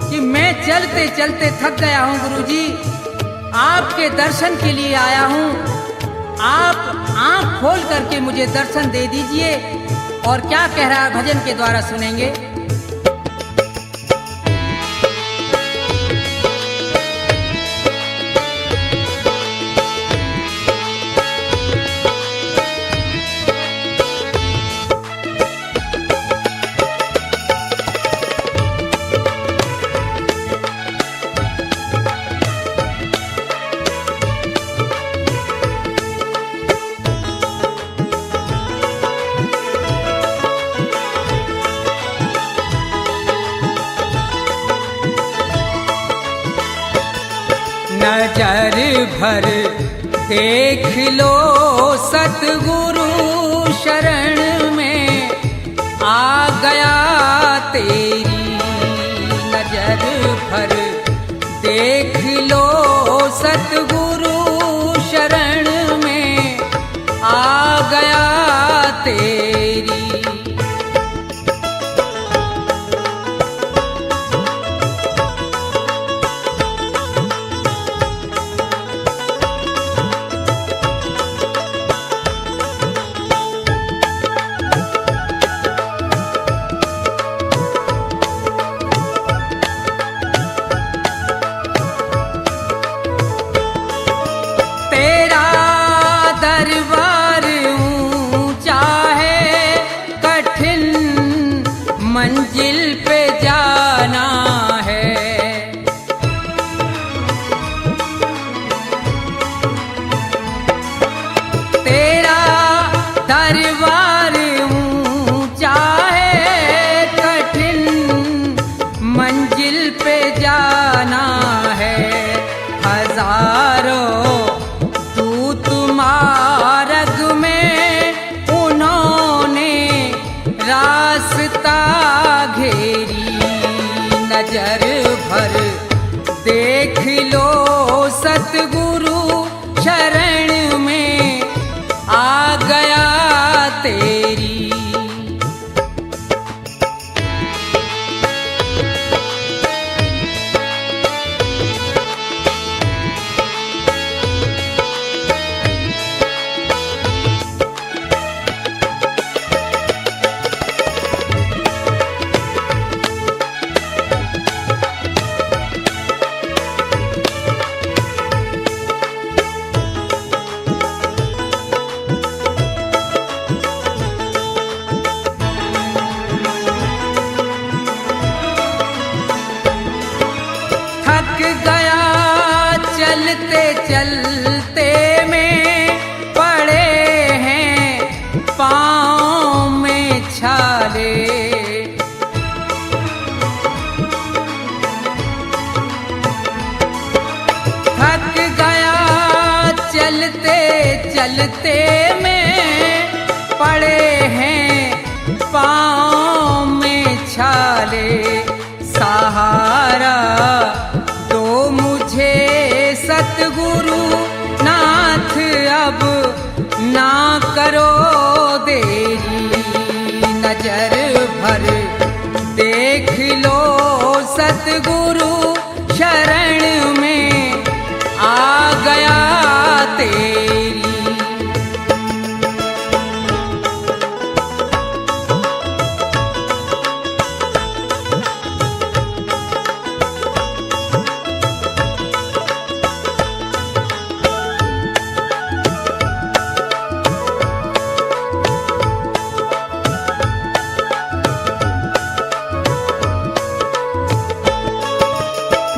[SPEAKER 4] कि मैं चलते चलते थक गया हूं गुरुजी, आपके दर्शन के लिए आया हूं। आप आंख खोल करके मुझे दर्शन दे दीजिए। और क्या कह रहा है भजन के द्वारा सुनेंगे। नजर भर देख लो सतगुरु शरण में आ गया तेरी। नजर भर देख लो सतगुरु शरण में आ गया तेरी। चलते में पड़े हैं पाँव में छाले। सहारा दो मुझे सतगुरु नाथ, अब ना करो देरी। नजर भर देख लो सतगुरु शरण में आ गया तेरी।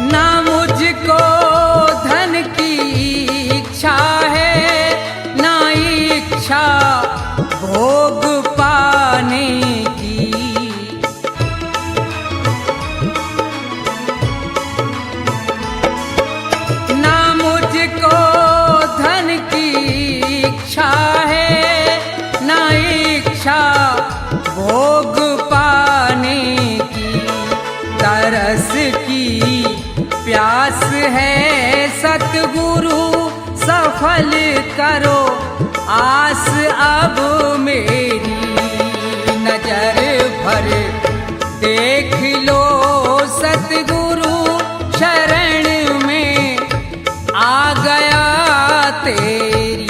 [SPEAKER 4] ना मुझको धन की इच्छा है, ना इच्छा भोग पाने की। ना मुझको धन की इच्छा है, ना इच्छा भोग पाने की। तरस की प्यास है सतगुरु, सफल करो आस अब मेरी। नजर भर देख लो सतगुरु शरण में आ गया तेरी।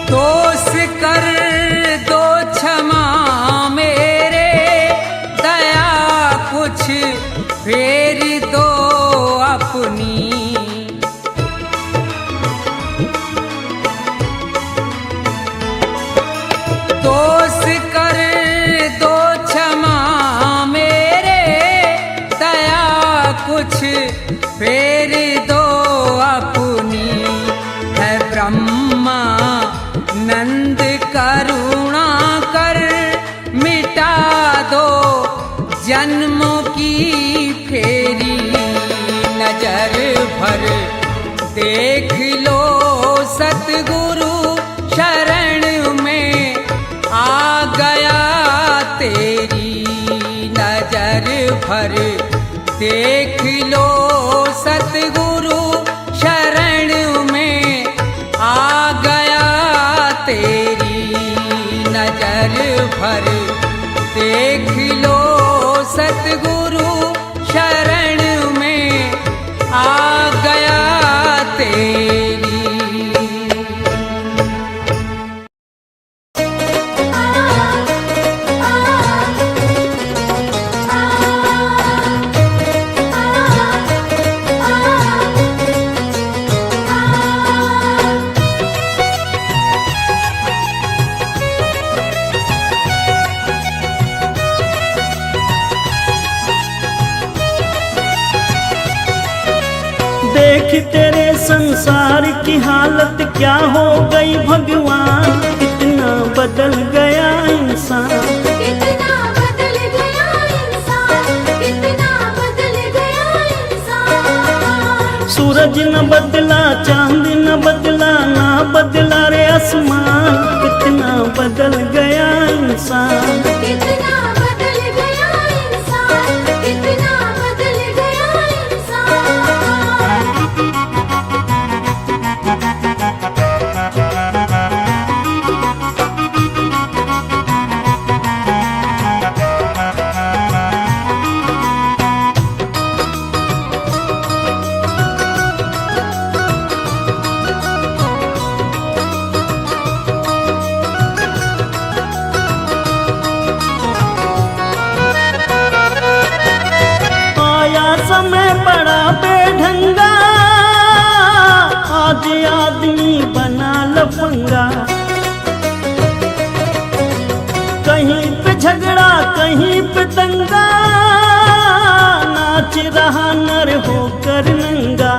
[SPEAKER 4] दोष कर दो क्षमा मेरे, दया कुछ फेर दो अपनी। दोष कर दो क्षमा मेरे, दया कुछ फेर दो अपनी। है ब्रह्मा नंद करुणा कर, मिटा दो जन्मों की फेरी। नजर भर देख लो सतगुरु शरण में आ गया तेरी। नजर भर देख लो सतगुरु शरण में आ गया तेरी। नजर भर देख लो सतगुरु शरण में आ गया तेरी।
[SPEAKER 5] देख तेरे संसार की हालत क्या हो गई भगवान, कितना बदल गया इंसान।
[SPEAKER 1] कितना बदल गया इंसान, कितना बदल गया इंसान।
[SPEAKER 5] सूरज न बदला, चांद न बदला, ना बदला रे आसमान, कितना बदल गया इंसान।
[SPEAKER 1] कितना बदल गया इंसान, कितना बदल गया इंसान।
[SPEAKER 5] होकर नंगा,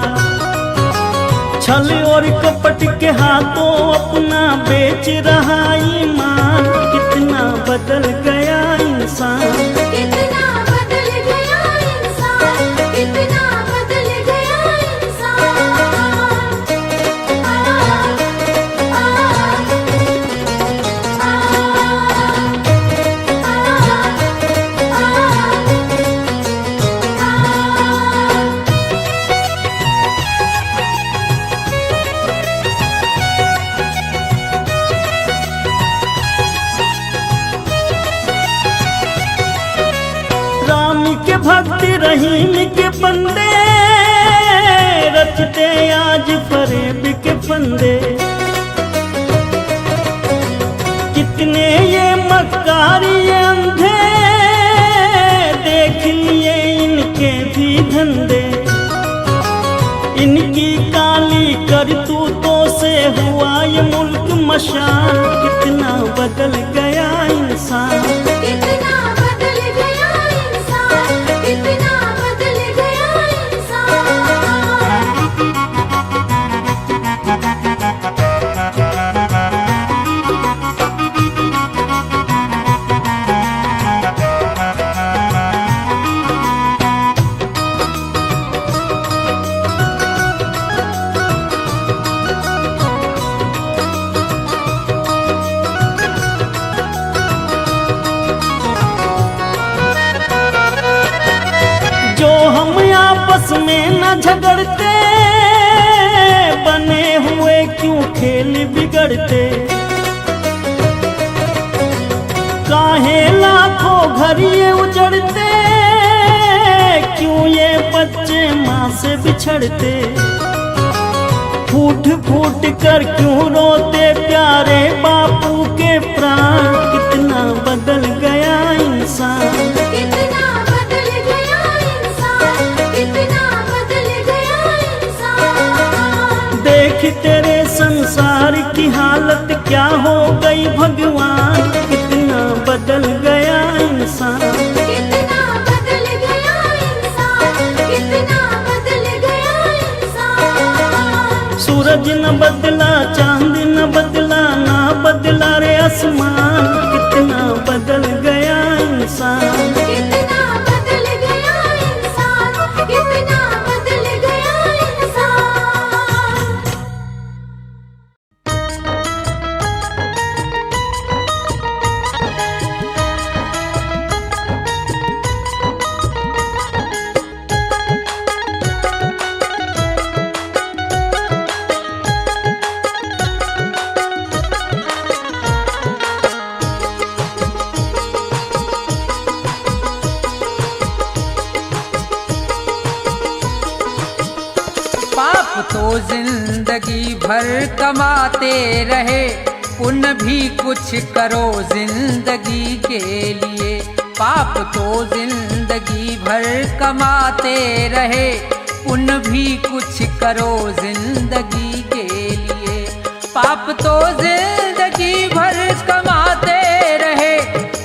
[SPEAKER 5] छल और कपट के हाथों अपना बेच रहा ईमान। कितना बदल गया इंसान,
[SPEAKER 1] कितना बदल गया इंसान, कितना बदल गया इंसान।
[SPEAKER 5] राम के भक्त रहीम के बंदे, रचते आज फरेब के फंदे। कितने ये मक्कारी ये अंधे, देख लिए इनके भी धंधे। इनकी काली करतूतों से हुआ ये मुल्क मशान। कितना बदल गया इंसान,
[SPEAKER 1] कितना बदल गया इंसान, कितना बदल गया इंसान।
[SPEAKER 5] जो हम आपस में न झगड़ते, बने हुए क्यों खेल बिगड़ते। काहे लाखों घर ये उजड़ते, क्यों ये बच्चे माँ से बिछड़ते। फूट फूट कर क्यों रोते प्यारे बापू के प्राण। कितना बदल गया इंसान,
[SPEAKER 1] कितना बदल गया इंसान, कितना बदल गया इंसान।
[SPEAKER 5] देख तेरे संसार की हालत क्या हो गई भगवान। कितना बदल गया इंसान,
[SPEAKER 1] कितना बदल गया इंसान, कितना बदल गया इंसान।
[SPEAKER 5] सूरज न बदला, चांद न बदला, ना बदला रे आसमान। कितना बदल गया इंसान,
[SPEAKER 1] कितना बदल गया इंसान, कितना बदल गया इंसान।
[SPEAKER 4] पाप तो जिंदगी भर कमाते रहे, पुण्य भी कुछ करो जिंदगी के लिए। पाप तो जिंदगी भर कमाते रहे, पुण्य भी कुछ करो जिंदगी के लिए। पाप तो जिंदगी भर कमाते रहे,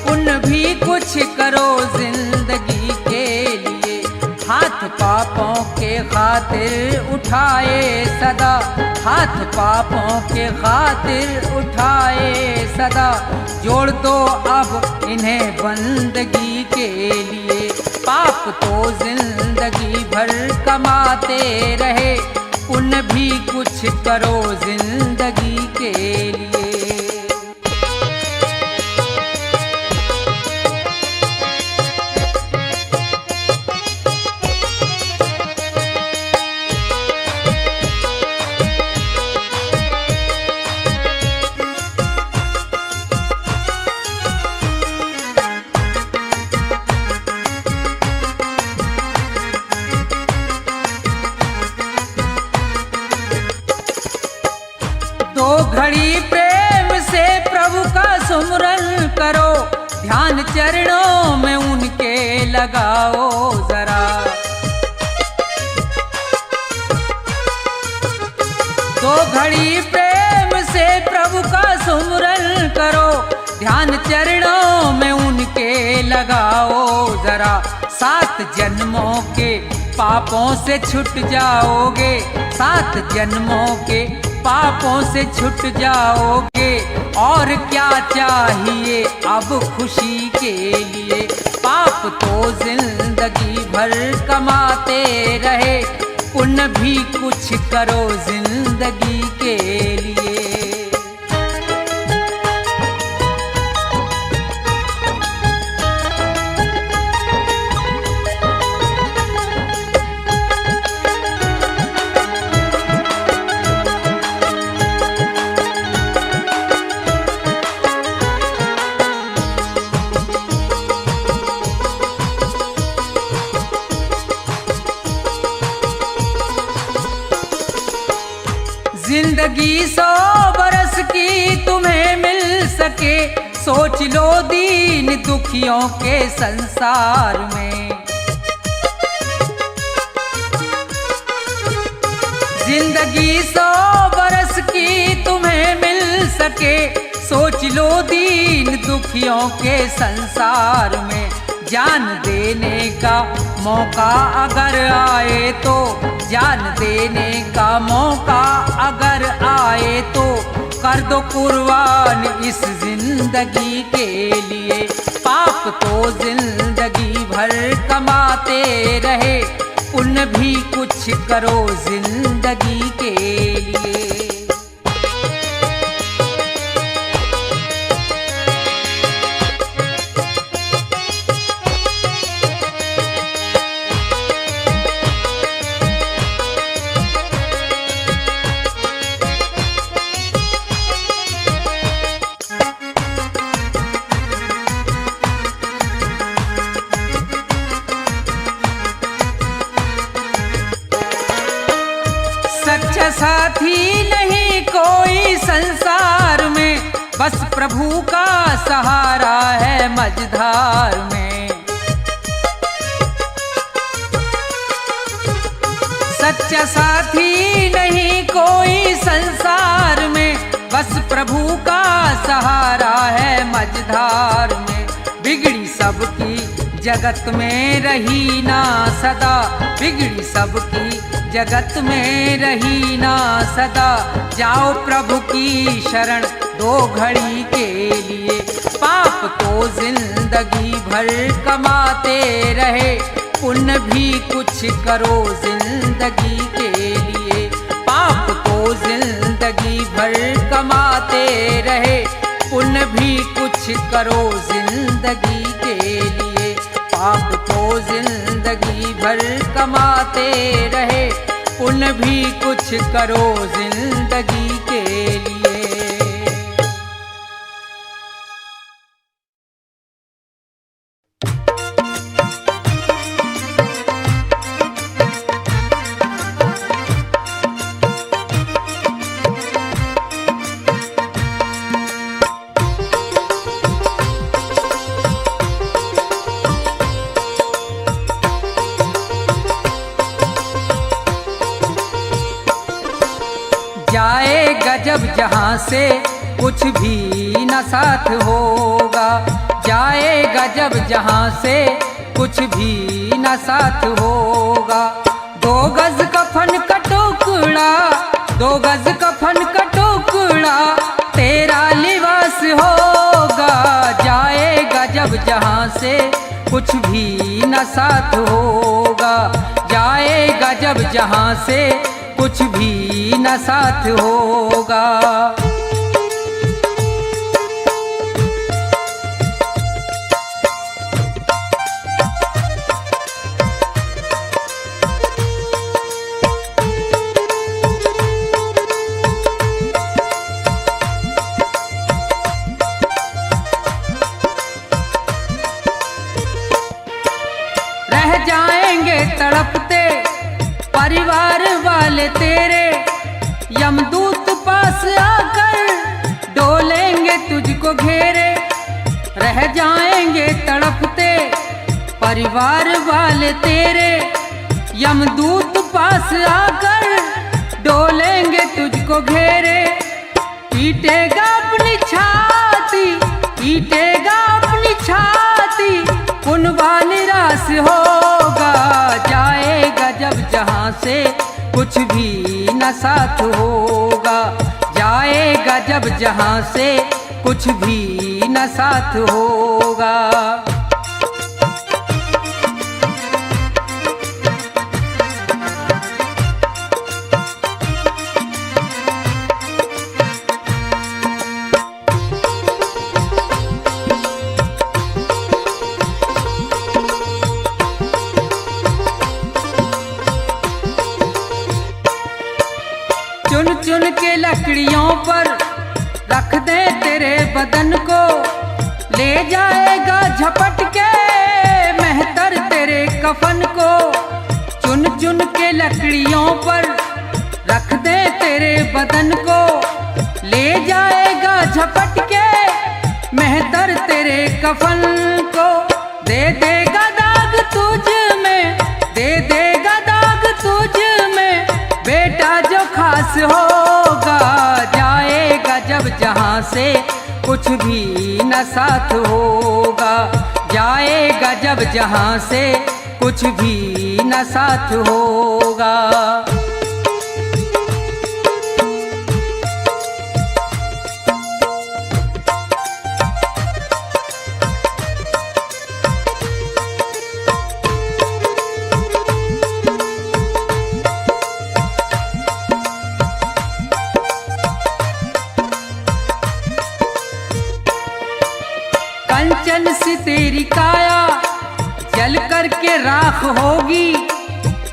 [SPEAKER 4] पुण्य भी कुछ करो जिंदगी के लिए। हाथ पापों के खातिर उठाए सदा, हाथ पापों के खातिर उठाए सदा। जोड़ दो अब इन्हें बंदगी के लिए। पाप तो जिंदगी भर कमाते रहे, पुण्य भी कुछ करो जिंदगी के लिए। दो घड़ी प्रेम से प्रभु का सुमरन करो, ध्यान चरणों में उनके लगाओ जरा। दो घड़ी प्रेम से प्रभु का सुमरन करो, ध्यान चरणों में उनके लगाओ जरा। 7 जन्मों के पापों से छूट जाओगे, 7 जन्मों के पापों से छूट जाओगे। और क्या चाहिए अब खुशी के लिए, पाप तो जिंदगी भर कमाते रहे, पुण्य भी कुछ करो जिंदगी के लिए। जिंदगी 100 बरस की तुम्हें मिल सके, सोच लो दीन दुखियों के संसार में। जिंदगी 100 बरस की तुम्हें मिल सके, सोच लो दीन दुखियों के संसार में। जान देने का मौका अगर आए तो, जान देने का मौका अगर आए तो, कर दो कुर्बान इस जिंदगी के लिए। पाप तो जिंदगी भर कमाते रहे, पुण्य भी कुछ करो जिंदगी के लिए। सच्चा साथी नहीं कोई संसार में, बस प्रभु का सहारा है मझधार में। सच्चा साथी नहीं कोई संसार में, बस प्रभु का सहारा है मझधार में। बिगड़ी सबकी जगत में रही ना सदा, बिगड़ी सबकी जगत में रही ना सदा। जाओ प्रभु की शरण 2 घड़ी के लिए, पाप तो जिंदगी भर कमाते रहे, पुण्य भी कुछ करो जिंदगी के लिए। पाप तो जिंदगी भर कमाते रहे, पुण्य भी कुछ करो जिंदगी के लिए। पाप तो जिंदगी भर कमाते रहे, पुण्य भी कुछ करो जिंदगी के लिए। जाएगा जब जहाँ से कुछ भी न साथ होगा, जाएगा जब जहाँ से कुछ भी न साथ होगा। 2 गज कफन का टुकड़ा, 2 गज कफन का टुकड़ा तेरा लिबास होगा। जाएगा जब जहाँ से कुछ भी न साथ होगा, जाएगा जब जहाँ से कुछ भी न साथ होगा। रह जाएंगे तड़पते परिवार वाले तेरे, यमदूत पास आकर डोलेंगे तुझको घेरे। रह जाएंगे तड़पते परिवार वाले तेरे, यमदूत पास आकर डोलेंगे तुझको घेरे। पीटेगा अपनी छाती, पीटेगा अपनी छाती, कुनबा निराश होगा। जाएगा से कुछ भी न साथ होगा। जाएगा जब जहाँ से कुछ भी न साथ होगा। चुन चुन के लकड़ियों पर रख दे तेरे बदन को, ले जाएगा झपट के मेहतर तेरे कफन को। चुन चुन के लकड़ियों पर रख दे तेरे बदन को, ले जाएगा झपट के मेहतर तेरे कफन को। दे देगा दाग तुझ में, दे देगा दाग तुझ में, बेटा जो खास होगा। जाएगा जब जहाँ से कुछ भी न साथ होगा। जाएगा जब जहाँ से कुछ भी न साथ होगा। कंचन सी तेरी काया जल करके राख होगी।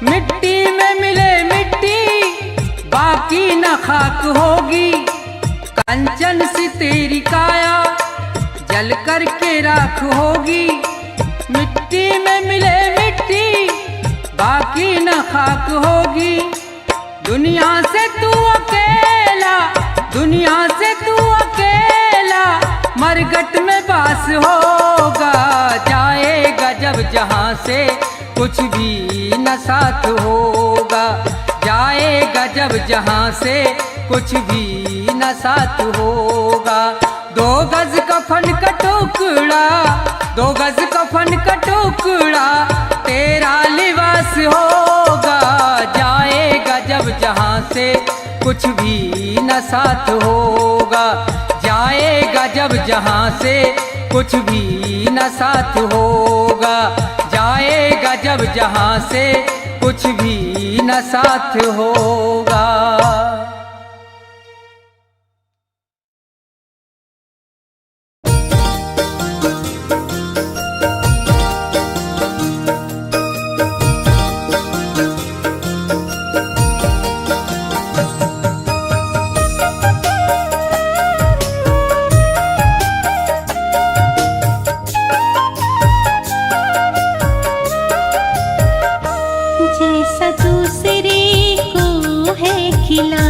[SPEAKER 4] मिट्टी में मिले मिट्टी बाकी न खाक होगी। कंचन सी तेरी काया जल करके राख होगी। मिट्टी में मिले मिट्टी बाकी न खाक होगी। दुनिया से तू अकेला, दुनिया से तू अकेला मरघट में बास होगा। जाएगा जब जहाँ से कुछ भी न साथ होगा। जाएगा जब जहाँ से कुछ भी न साथ होगा। दो गज कफन का टुकड़ा, दो गज कफन का टुकड़ा तेरा लिबास होगा। जाएगा जब जहाँ से कुछ भी न साथ होगा। जाएगा जब जहाँ से कुछ भी न साथ होगा। जाएगा जब जहाँ से कुछ भी न साथ होगा।
[SPEAKER 1] जैसा दूसरे को है खिला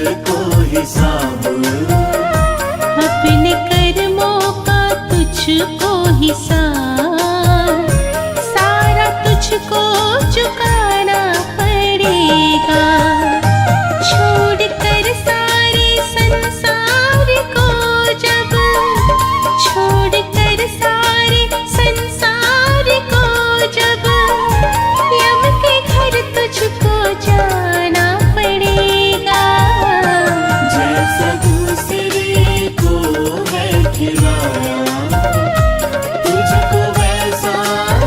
[SPEAKER 5] तुझको हिसाब,
[SPEAKER 1] अपने कर्मों का तुझको हिसाब, सारा तुझको चुकाना पड़ेगा। छोड़कर सारे संसार को जब, छोड़कर सारे संसार को जब, यम के घर तुझको जाना पड़ेगा।
[SPEAKER 5] जैसा दूसरे को है खिलाया, तुझको वैसा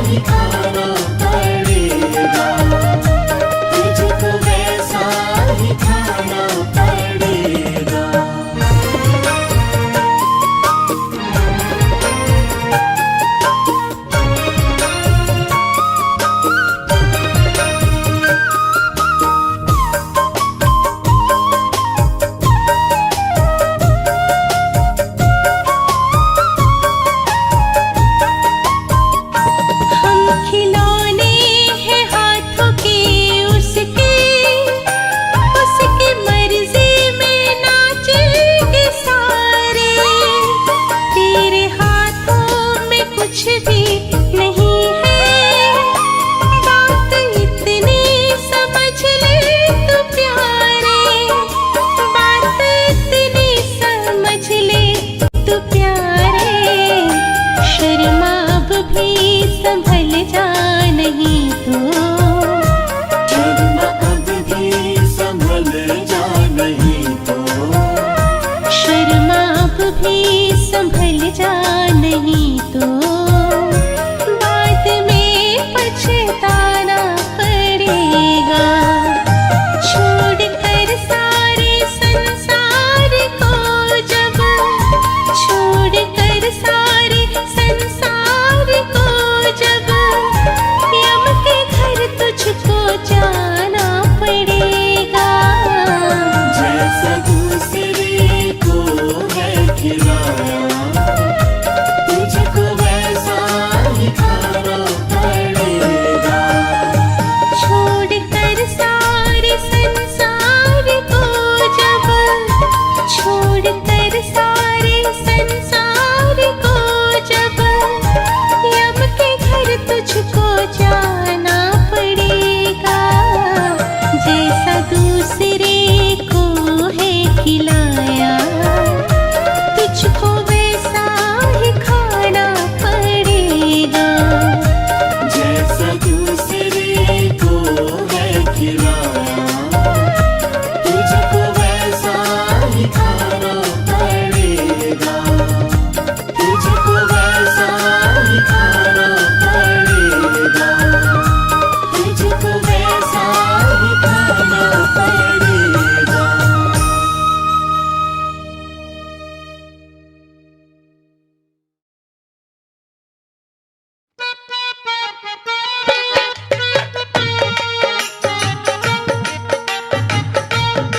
[SPEAKER 5] ही खाना पड़ेगा, तुझको वैसा ही खाना पड़ेगा।
[SPEAKER 1] हम खिलौने हैं हाथों के उसके, उसकी मर्जी में नाचेंगे सारे। तेरे हाथों में कुछ भी नहीं है, बात इतनी समझ ले तू प्यारे, बात इतनी समझ ले तू प्यारे। शर्मा अब भी संभल जा नहीं तो,
[SPEAKER 5] शर्मा अब भी संभल जा नहीं तो,
[SPEAKER 1] शर्मा अब भी संभल जा नहीं तो, बाद में पछताना पड़ेगा। छोड़कर सारे संसार को जब, छोड़कर सारे संसार को जब, यम के घर तुझको जाना पड़ेगा।
[SPEAKER 5] जैसा दूसरे को है खिलाया, तुझको वैसा ही खाना पड़ेगा।
[SPEAKER 1] छोड़कर सारे संसार को जब, छोड़कर सारे संसार को जब, यम के घर तुझको जाना पड़ेगा। जैसा दूसरे को है खिलाया, तुझको वैसा ही खाना पड़ेगा।
[SPEAKER 5] जैसा दूसरे को है खिलाया, तुझको वैसा ही खाना पड़ेगा, तुझको वैसा ही खाना पड़ेगा, तुझको वैसा ही खाना पड़ेगा।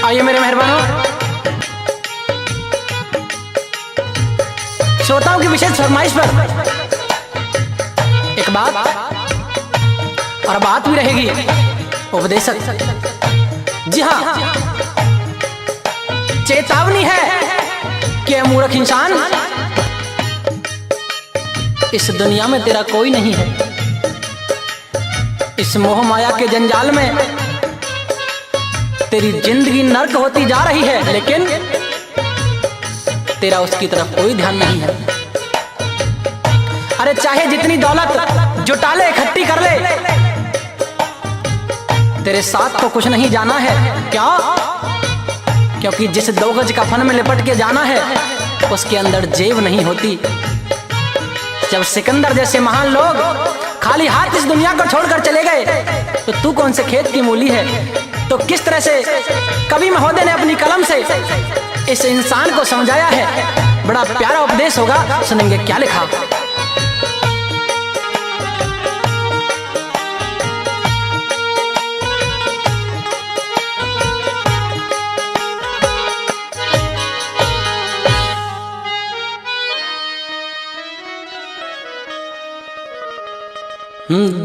[SPEAKER 4] आइए मेरे मेहरबानों, श्रोताओं की विशेष फरमाइश पर एक बात और बात भी रहेगी उपदेशक। जी हाँ, चेतावनी है कि मूर्ख इंसान, इस दुनिया में तेरा कोई नहीं है। इस मोह माया के जंजाल में तेरी जिंदगी नर्क होती जा रही है, लेकिन तेरा उसकी तरफ कोई ध्यान नहीं है। अरे चाहे जितनी दौलत जुटा ले, इकट्ठी कर ले, तेरे साथ तो कुछ नहीं जाना है। क्या? क्योंकि जिस 2 गज कफन में लिपट के जाना है, उसके अंदर जेब नहीं होती। जब सिकंदर जैसे महान लोग खाली हाथ इस दुनिया को छोड़कर चले गए, तो तू कौन से खेत की मूली है? तो किस तरह से कवि महोदय ने अपनी कलम से इस इंसान को समझाया है। बड़ा प्यारा उपदेश होगा, सुनेंगे क्या लिखा।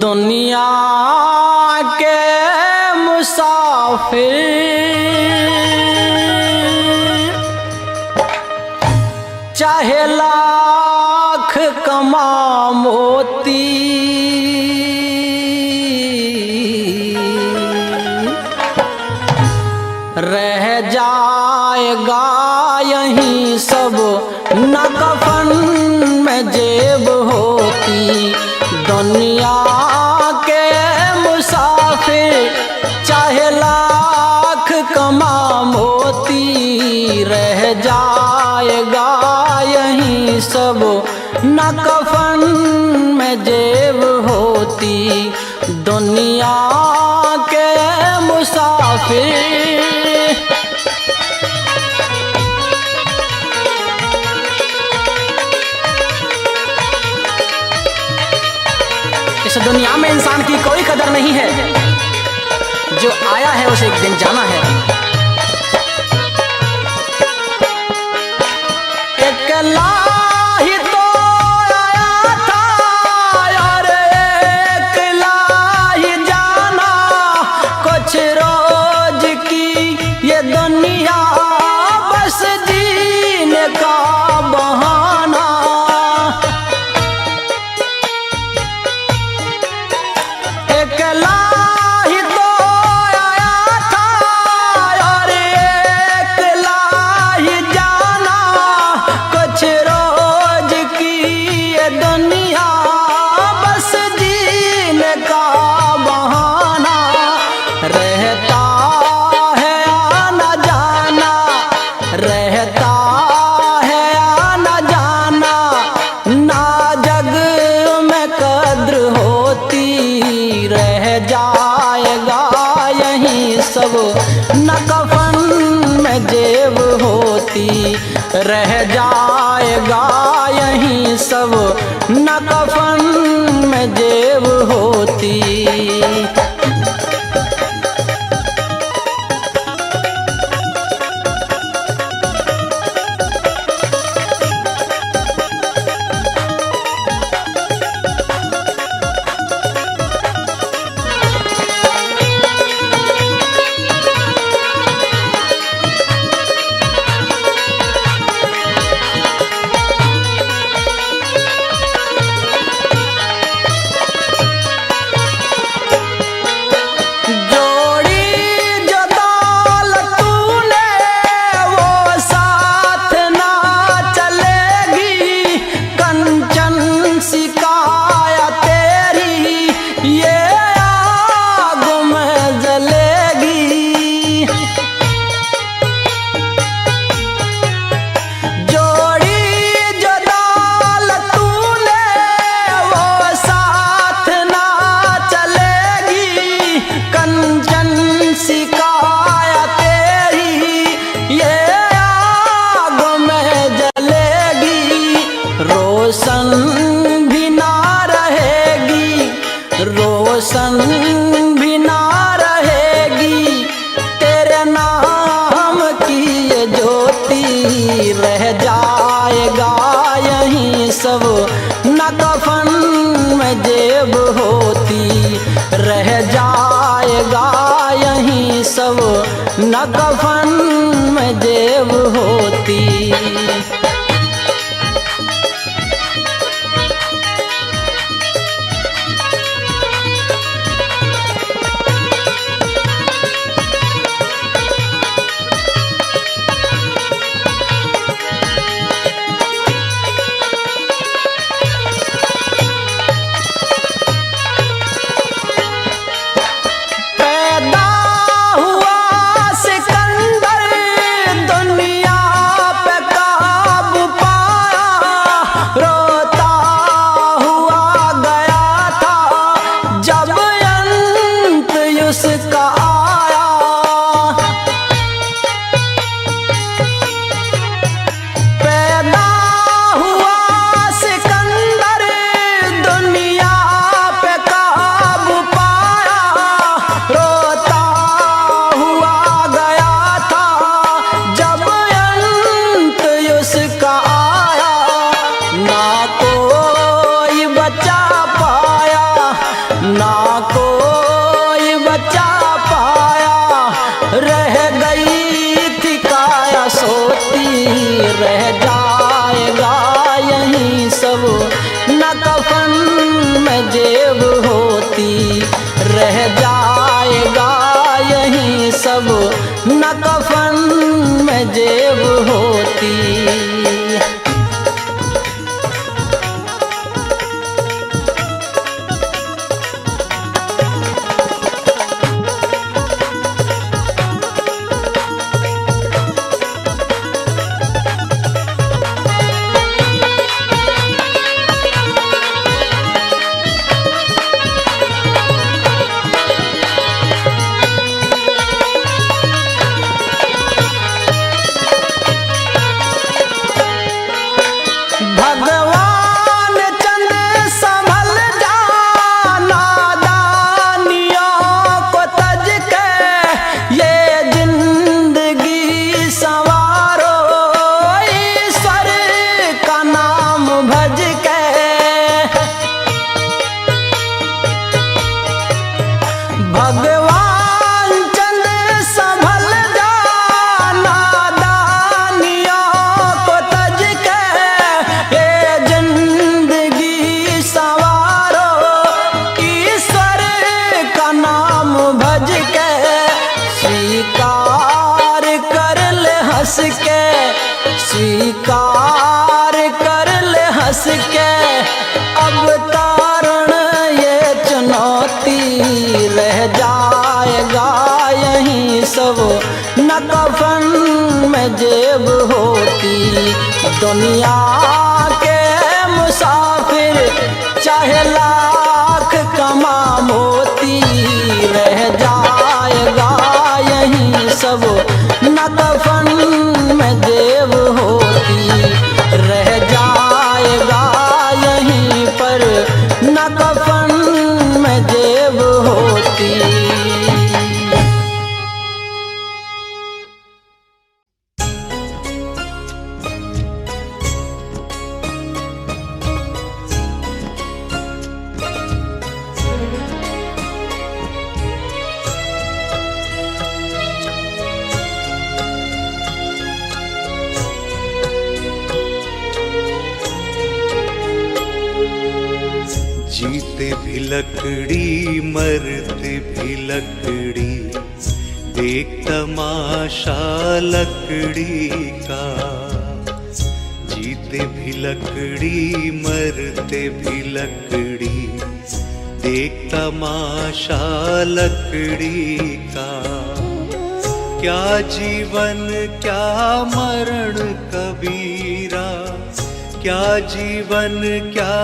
[SPEAKER 4] दुनिया के मुसाफिर
[SPEAKER 6] चाहे लाख कमा मोती, रह जाएगा यहीं सब न कफन में जेब होती। दुनिया के मुसाफिर चाहे लाख कमा मोती, रह जाएगा यहीं सब न कफन में जेब होती। दुनिया के मुसाफिर इस दुनिया में इंसान की कोई कदर नहीं है, जो आया है उसे एक दिन जाना है। अकेला ही तो आया था और अकेला ही जाना, कुछ रोज की ये दुनिया बस जीने का बहाना। अकेला ही तो आया था और अकेला ही जाना, कुछ रोज की ये दुनिया बस जीने का बहाना। रहता है आना जाना, रहता है आना जाना, ना जग में कद्र होती। रह जाएगा यहीं सब न कफन में जेब होती। रह जाएगा यहीं सब न कफन में जेब होती। रोशन भी ना रहेगी, रोशन भी ना रहेगी तेरे नाम की ये ज्योति। रह जाएगा यहीं सब न कफन में जेब होती। रह जाएगा यहीं सब न कफन में जेब होती। पैदा हुआ सिकंदर दुनिया पे हंस के, स्वीकार कर ले हंस के। अब तारण ये चुनौती, रह जाएगा यहीं सब न कफन में जेब होती। दुनिया के मुसाफिर चाहे लाख कमा मोती, रह जाएगा यहीं सब न कफन में जेब होती। रह जाएगा यहीं पर न कफन में जेब होती।
[SPEAKER 3] जीते भी लकड़ी मरते भी लकड़ी, देख तमाशा लकड़ी का। जीते भी लकड़ी मरते भी लकड़ी, देख तमाशा लकड़ी का। क्या जीवन क्या मरण कबीरा, क्या जीवन क्या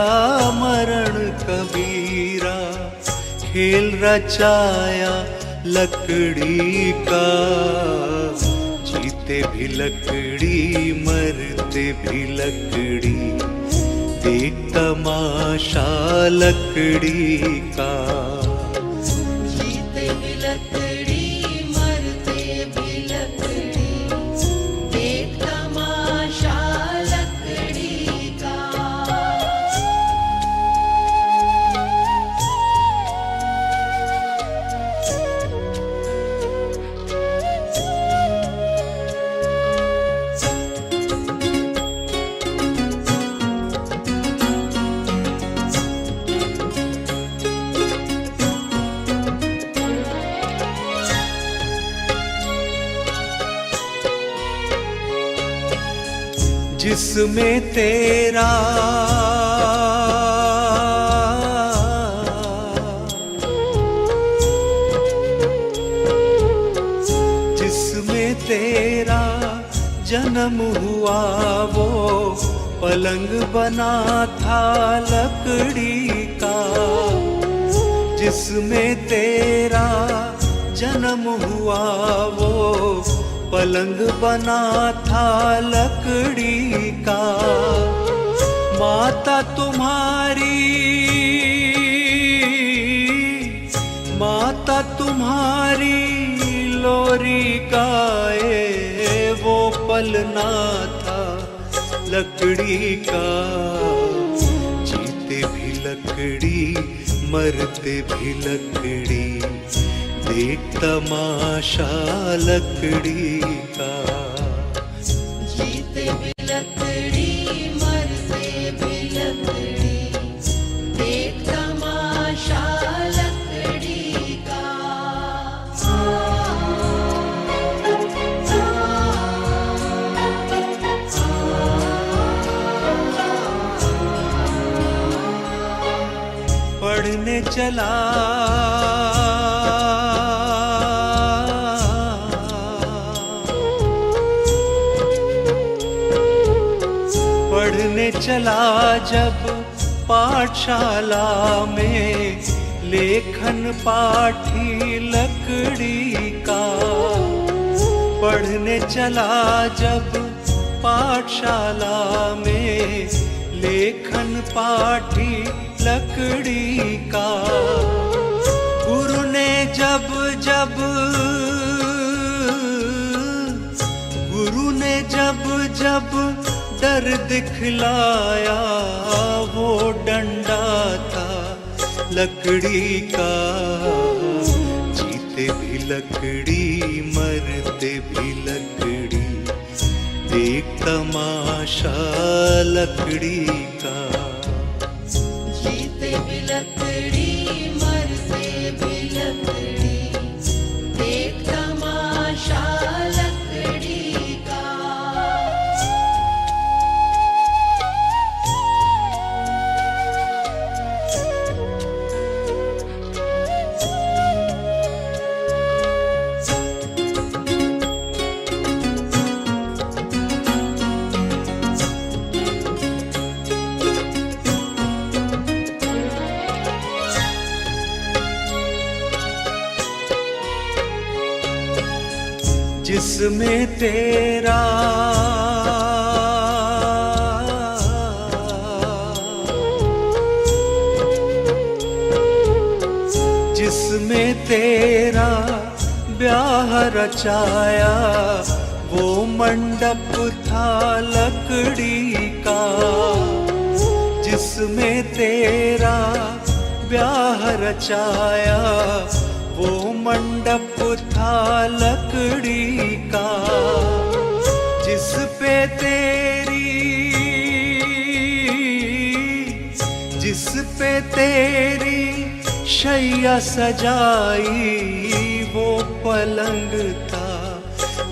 [SPEAKER 3] मरण कबीरा। खेल रचाया लकड़ी का, जीते भी लकड़ी मरते भी लकड़ी, देख तमाशा लकड़ी का।
[SPEAKER 2] जीते भी लकड़ी मरते भी लकड़ी, देख तमाशा लकड़ी का।
[SPEAKER 3] जिसमें तेरा जिसमें तेरा जन्म हुआ वो पलंग बना था लकड़ी का। जिसमें तेरा जन्म हुआ वो पलंग बना था लकड़ी का। माता तुम्हारी लोरी गाए वो पलना था लकड़ी का। जीते भी लकड़ी मरते भी लकड़ी, देख तमाशा लकड़ी का।
[SPEAKER 2] जीते भी लकड़ी मरते भी लकड़ी, देख तमाशा लकड़ी का।
[SPEAKER 3] पढ़ने चला जब पाठशाला में, लेखन पाठी लकड़ी का। पढ़ने चला जब पाठशाला में, लेखन पाठी लकड़ी का। गुरु ने जब डर दिखलाया वो डंडा था लकड़ी का। जीते भी लकड़ी मरते भी लकड़ी, देख तमाशा लकड़ी का।
[SPEAKER 2] जीते भी लकड़ी मरते भी लकड़ी, देख तमाशा लकड़ी का।
[SPEAKER 3] जिसमें तेरा जिसमें तेरा ब्याह रचाया वो मंडप था लकड़ी का, जिसमें तेरा ब्याह रचाया वो मंडप था लकड़ी का, जिस पे तेरी शैया सजाई वो पलंग था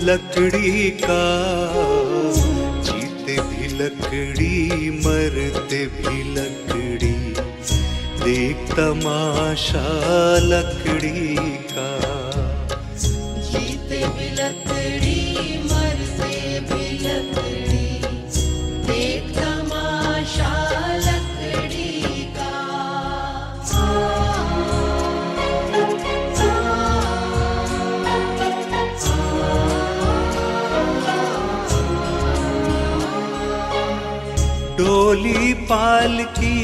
[SPEAKER 3] लकड़ी का। जीते भी लकड़ी मरते भी लकड़ी, देख तमाशा लकड़ी का।
[SPEAKER 2] जीते भी लकड़ी मरते भी लकड़ी, देख तमाशा लकड़ी का।
[SPEAKER 3] डोली पालकी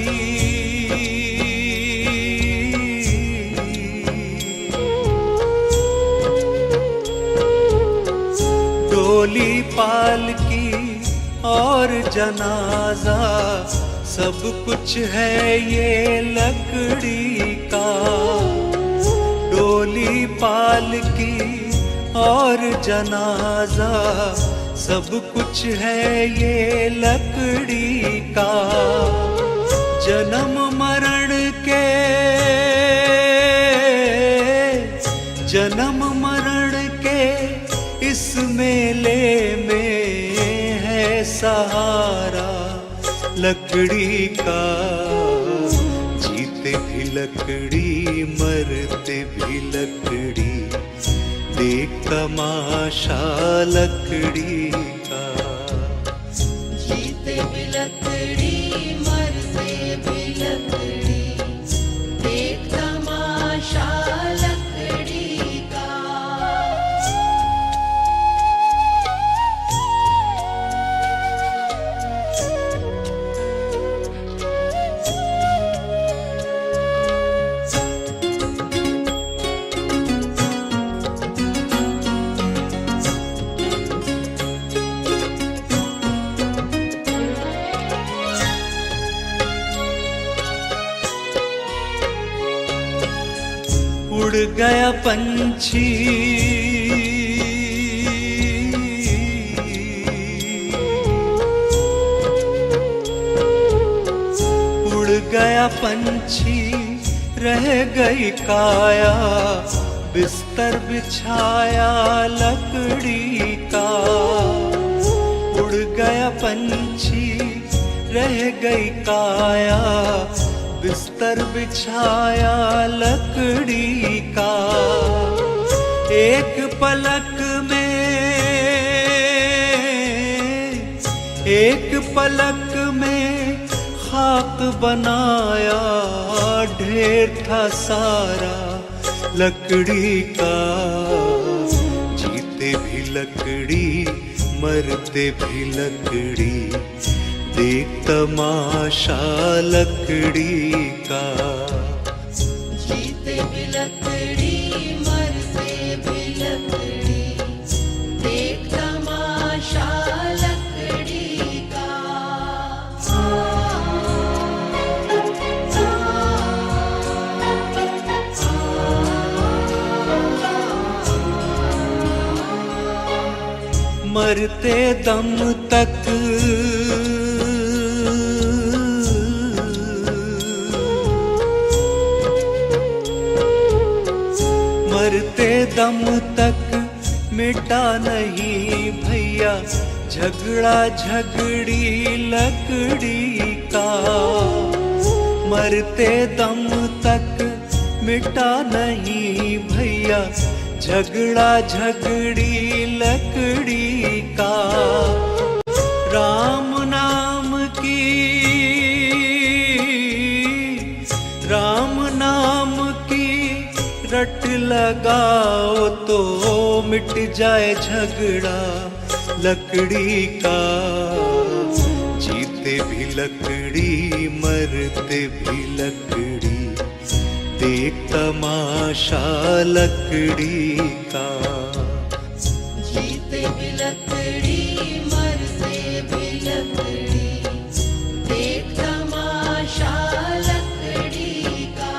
[SPEAKER 3] डोली पालकी और जनाजा सब कुछ है ये लकड़ी का। डोली पालकी और जनाजा सब कुछ है ये लकड़ी का। जन्म मरण के इस मेले में है सहारा लकड़ी का। जीते भी लकड़ी मरते भी लकड़ी, देख तमाशा लकड़ी का।
[SPEAKER 2] जीते भी लकड़ी मरते भी लकड़ी, देख तमाशा लकड़ी का।
[SPEAKER 3] उड़ गया पंछी उड़ गया पंछी रह गई काया, बिस्तर बिछाया लकड़ी का। उड़ गया पंछी रह गई काया, बिस्तर बिछाया लकड़ी का। एक पलक में खाक बनाया ढेर था सारा लकड़ी का। जीते भी लकड़ी मरते भी लकड़ी, देख तमाशा लकड़ी का।
[SPEAKER 2] जीते भी लकड़ी मरते भी लकड़ी, देख तमाशा लकड़ी का।
[SPEAKER 3] मरते दम तक मरते दम तक मिटा नहीं भैया झगड़ा झगड़ी लकड़ी का। मरते दम तक मिटा नहीं भैया झगड़ा झगड़ी लकड़ी का। राम नाम की रट लगाओ तो मिट जाए झगड़ा लकड़ी का। जीते भी लकड़ी मरते भी लकड़ी, देख तमाशा लकड़ी का।
[SPEAKER 2] जीते भी लकड़ी मरते भी लकड़ी, देख तमाशा लकड़ी का।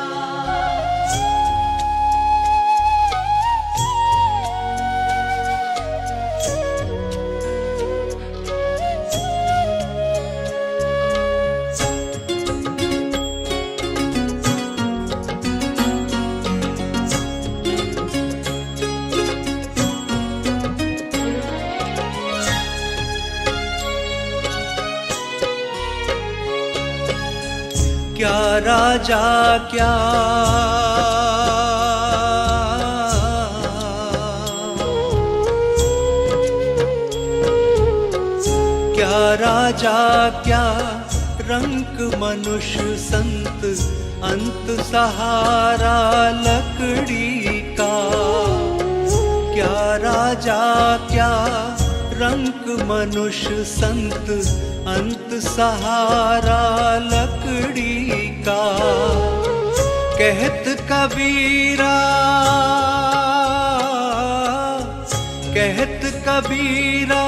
[SPEAKER 3] क्या राजा क्या क्या राजा क्या रंग मनुष्य संत, अंत सहारा लकड़ी का। क्या राजा क्या रंग मनुष्य संत, अंत सहारा लकड़ी का। कहत कबीरा कहत कबीरा,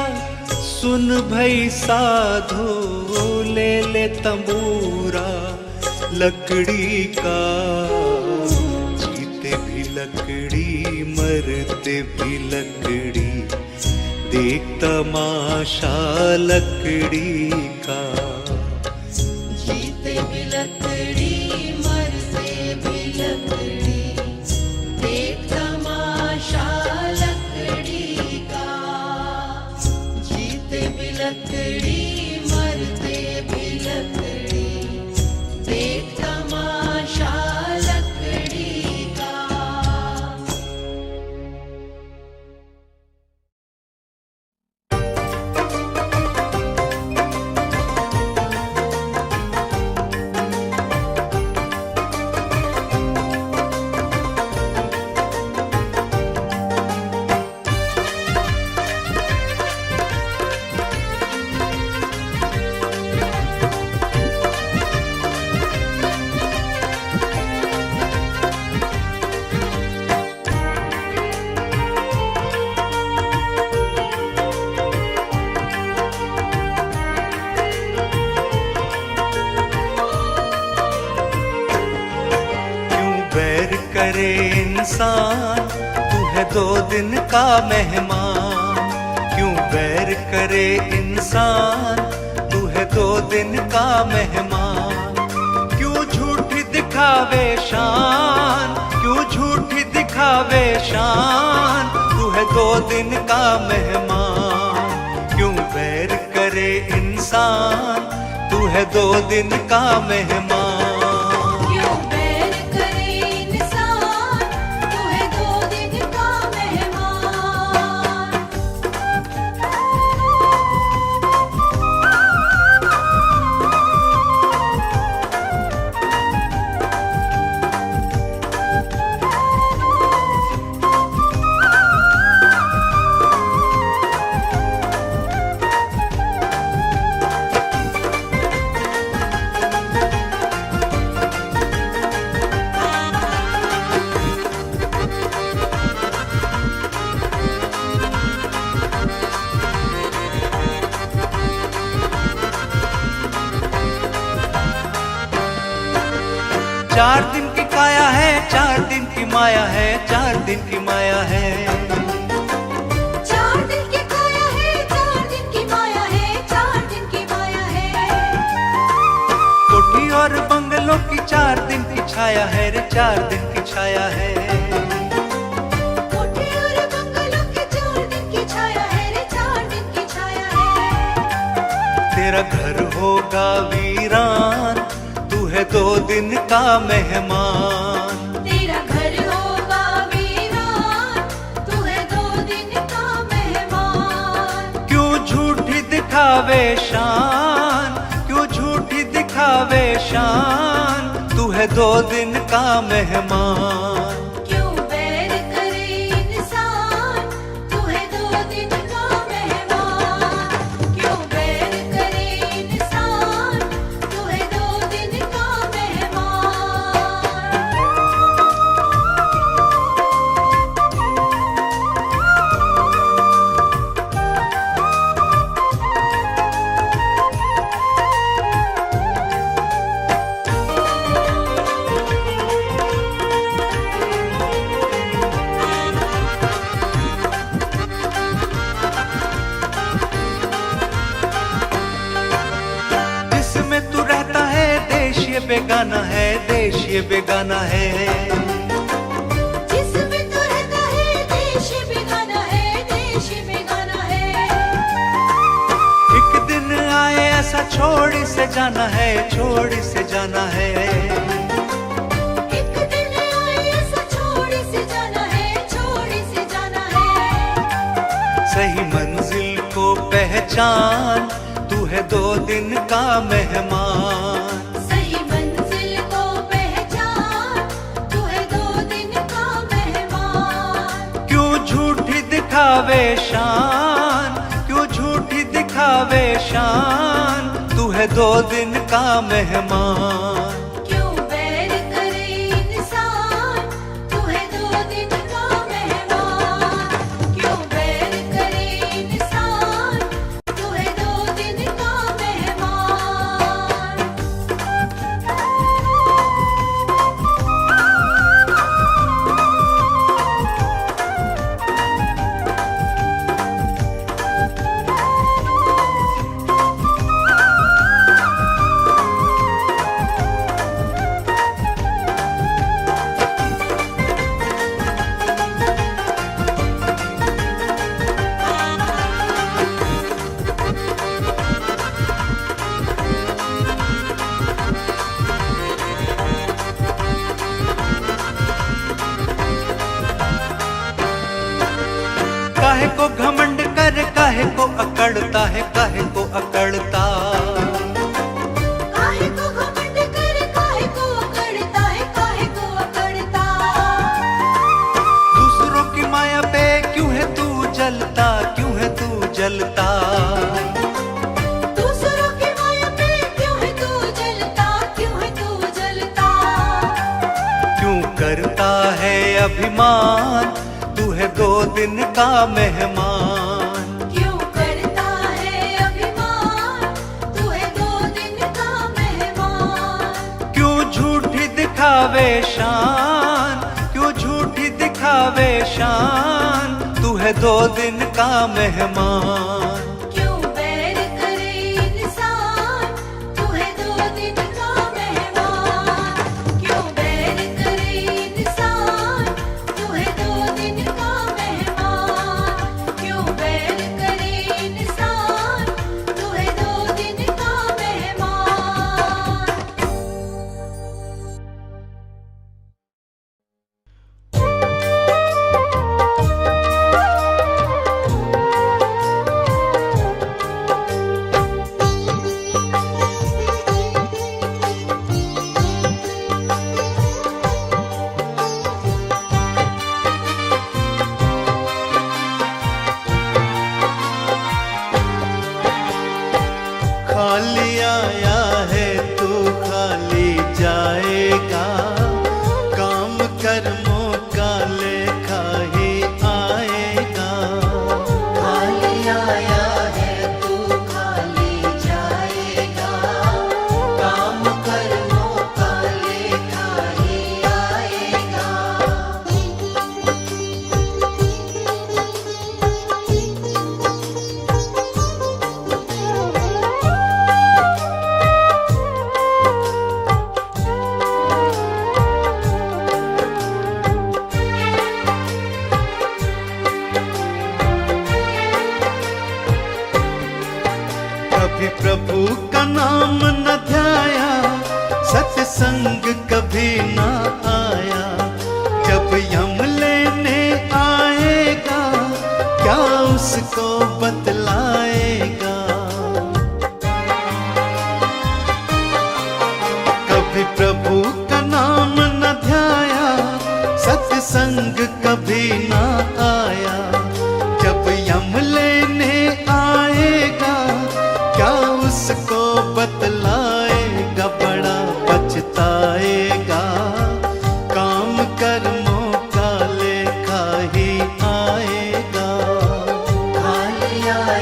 [SPEAKER 3] सुन भई साधो ले ले तंबूरा लकड़ी का। जीते भी लकड़ी मरते भी लकड़ी, देख तमाशा लकड़ी का।
[SPEAKER 2] जीते भी लकड़ी मरते भी लकड़ी, देख तमाशा लकड़ी का। जीते भी लकड़ी मरते भी लकड़ी, देख तमाशा लकड़ी का।
[SPEAKER 3] करे इंसान, तू है 2 दिन का मेहमान। क्यों बैर करे इंसान, तू है 2 दिन का मेहमान। क्यों झूठी दिखावे शान, क्यों झूठी दिखावे शान, तू है 2 दिन का मेहमान। क्यों बैर करे इंसान, तू है 2 दिन का मेहमान। चार दिन की काया है, 4 दिन की माया है, 4 दिन की माया है।
[SPEAKER 2] 4 दिन की काया है, 4 दिन की माया है, 4 दिन की माया है।
[SPEAKER 3] कोठी और बंगलों की 4 दिन की छाया है रे, 4 दिन की छाया है।
[SPEAKER 2] कोठी और बंगलों की 4 दिन की छाया है रे, 4 दिन की छाया है।
[SPEAKER 3] तेरा घर होगा वीरान, तू है 2 दिन का मेहमान।
[SPEAKER 2] तेरा घर होगा वीरान, तू है 2 दिन का मेहमान।
[SPEAKER 3] क्यों झूठी दिखावे शान, क्यों झूठी दिखावे शान, तू है 2 दिन का मेहमान।
[SPEAKER 2] क्यों बैर करे इंसान,
[SPEAKER 3] बेगाना है, देश ये बेगाना है।
[SPEAKER 1] जिसमें तो रहता है देश बेगाना है, देश बेगाना है।
[SPEAKER 3] एक दिन आए ऐसा छोड़ से जाना है, छोड़ से जाना है।
[SPEAKER 1] एक दिन आए ऐसा छोड़ से जाना है, छोड़ से जाना है।
[SPEAKER 3] सही मंजिल को पहचान, तू है 2 दिन का मेहमान।
[SPEAKER 1] सही मंजिल को पहचान, तू है 2 दिन का मेहमान।
[SPEAKER 3] क्यों झूठी दिखावे शान, क्यों झूठी दिखावे शान, तू है 2 दिन का मेहमान।
[SPEAKER 1] क्यों बैर करे इंसान, तू है 2 दिन का मेहमान। क्यों बैर करे इंसान, तू है 2 दिन का मेहमान।
[SPEAKER 3] काहे को घमंड कर, काहे को अकड़ता है, काहे को अकड़ता।
[SPEAKER 1] काहे को घमंड कर, काहे को अकड़ता है, काहे को अकड़ता।
[SPEAKER 3] दूसरों की माया पे क्यों है तू जलता, क्यों है तू जलता।
[SPEAKER 1] दूसरों की माया पे क्यों है तू जलता, क्यों है तू जलता।
[SPEAKER 3] क्यों करता है अभिमान, तू है 2 दिन का मेहमान।
[SPEAKER 1] क्यों करता है अभिमान, तू है 2 दिन का मेहमान।
[SPEAKER 3] क्यों झूठी दिखावे शान, क्यों झूठी दिखावे शान, तू है 2 दिन का मेहमान।
[SPEAKER 1] क्यों बैर करे इंसान, तू है 2 दिन का मेहमान। क्यों बैर करे इंसान, तू है 2 दिन का मेहमान। क्यों बैर करे इंसान, तू है 2 दिन का मेहमान।
[SPEAKER 5] खाली आया है तू खाली जाएगा, काम कर्मों का लेखा ही आएगा।
[SPEAKER 2] खाली आया है तू खाली जाएगा, काम कर्मों का लेखा ही आएगा।
[SPEAKER 5] कभी प्रभु का नाम न ध्याया, सत्संग कभी ना आया। जब यम लेने आएगा, क्या उसको बतलाएगा। कभी प्रभु का नाम न ध्याया, सत्संग कभी ना आया। जब यम लेने आएगा, क्या उसको बतलाएगा। बड़ा पछताएगा, काम कर्मों का लेखा ही आएगा।
[SPEAKER 2] खाली आया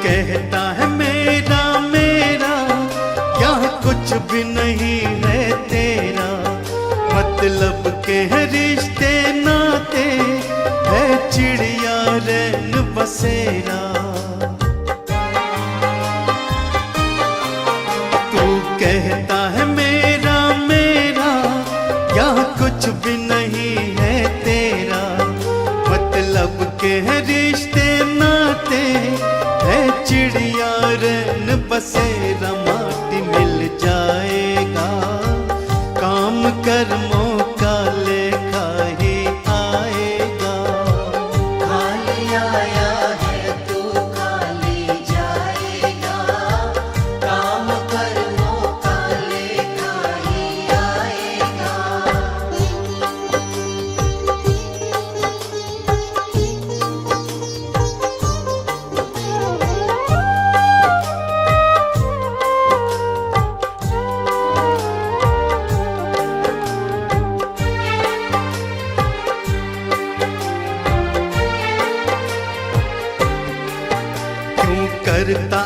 [SPEAKER 3] कहता है मेरा मेरा, यहाँ कुछ भी नहीं है तेरा। मतलब के है रिश्ते नाते, है चिड़िया रैन बसेरा। तू कहता है मेरा मेरा, यहाँ कुछ भी नहीं है तेरा। मतलब के है रिश्ते नाते, है चिड़िया रैन बसेरा। माटी मिल जाएगा, काम कर्मों का लेखा ही आएगा।
[SPEAKER 2] खाली आया है तू खाली जाएगा, काम कर्मों का लेखा ही आएगा।
[SPEAKER 3] क्यों करता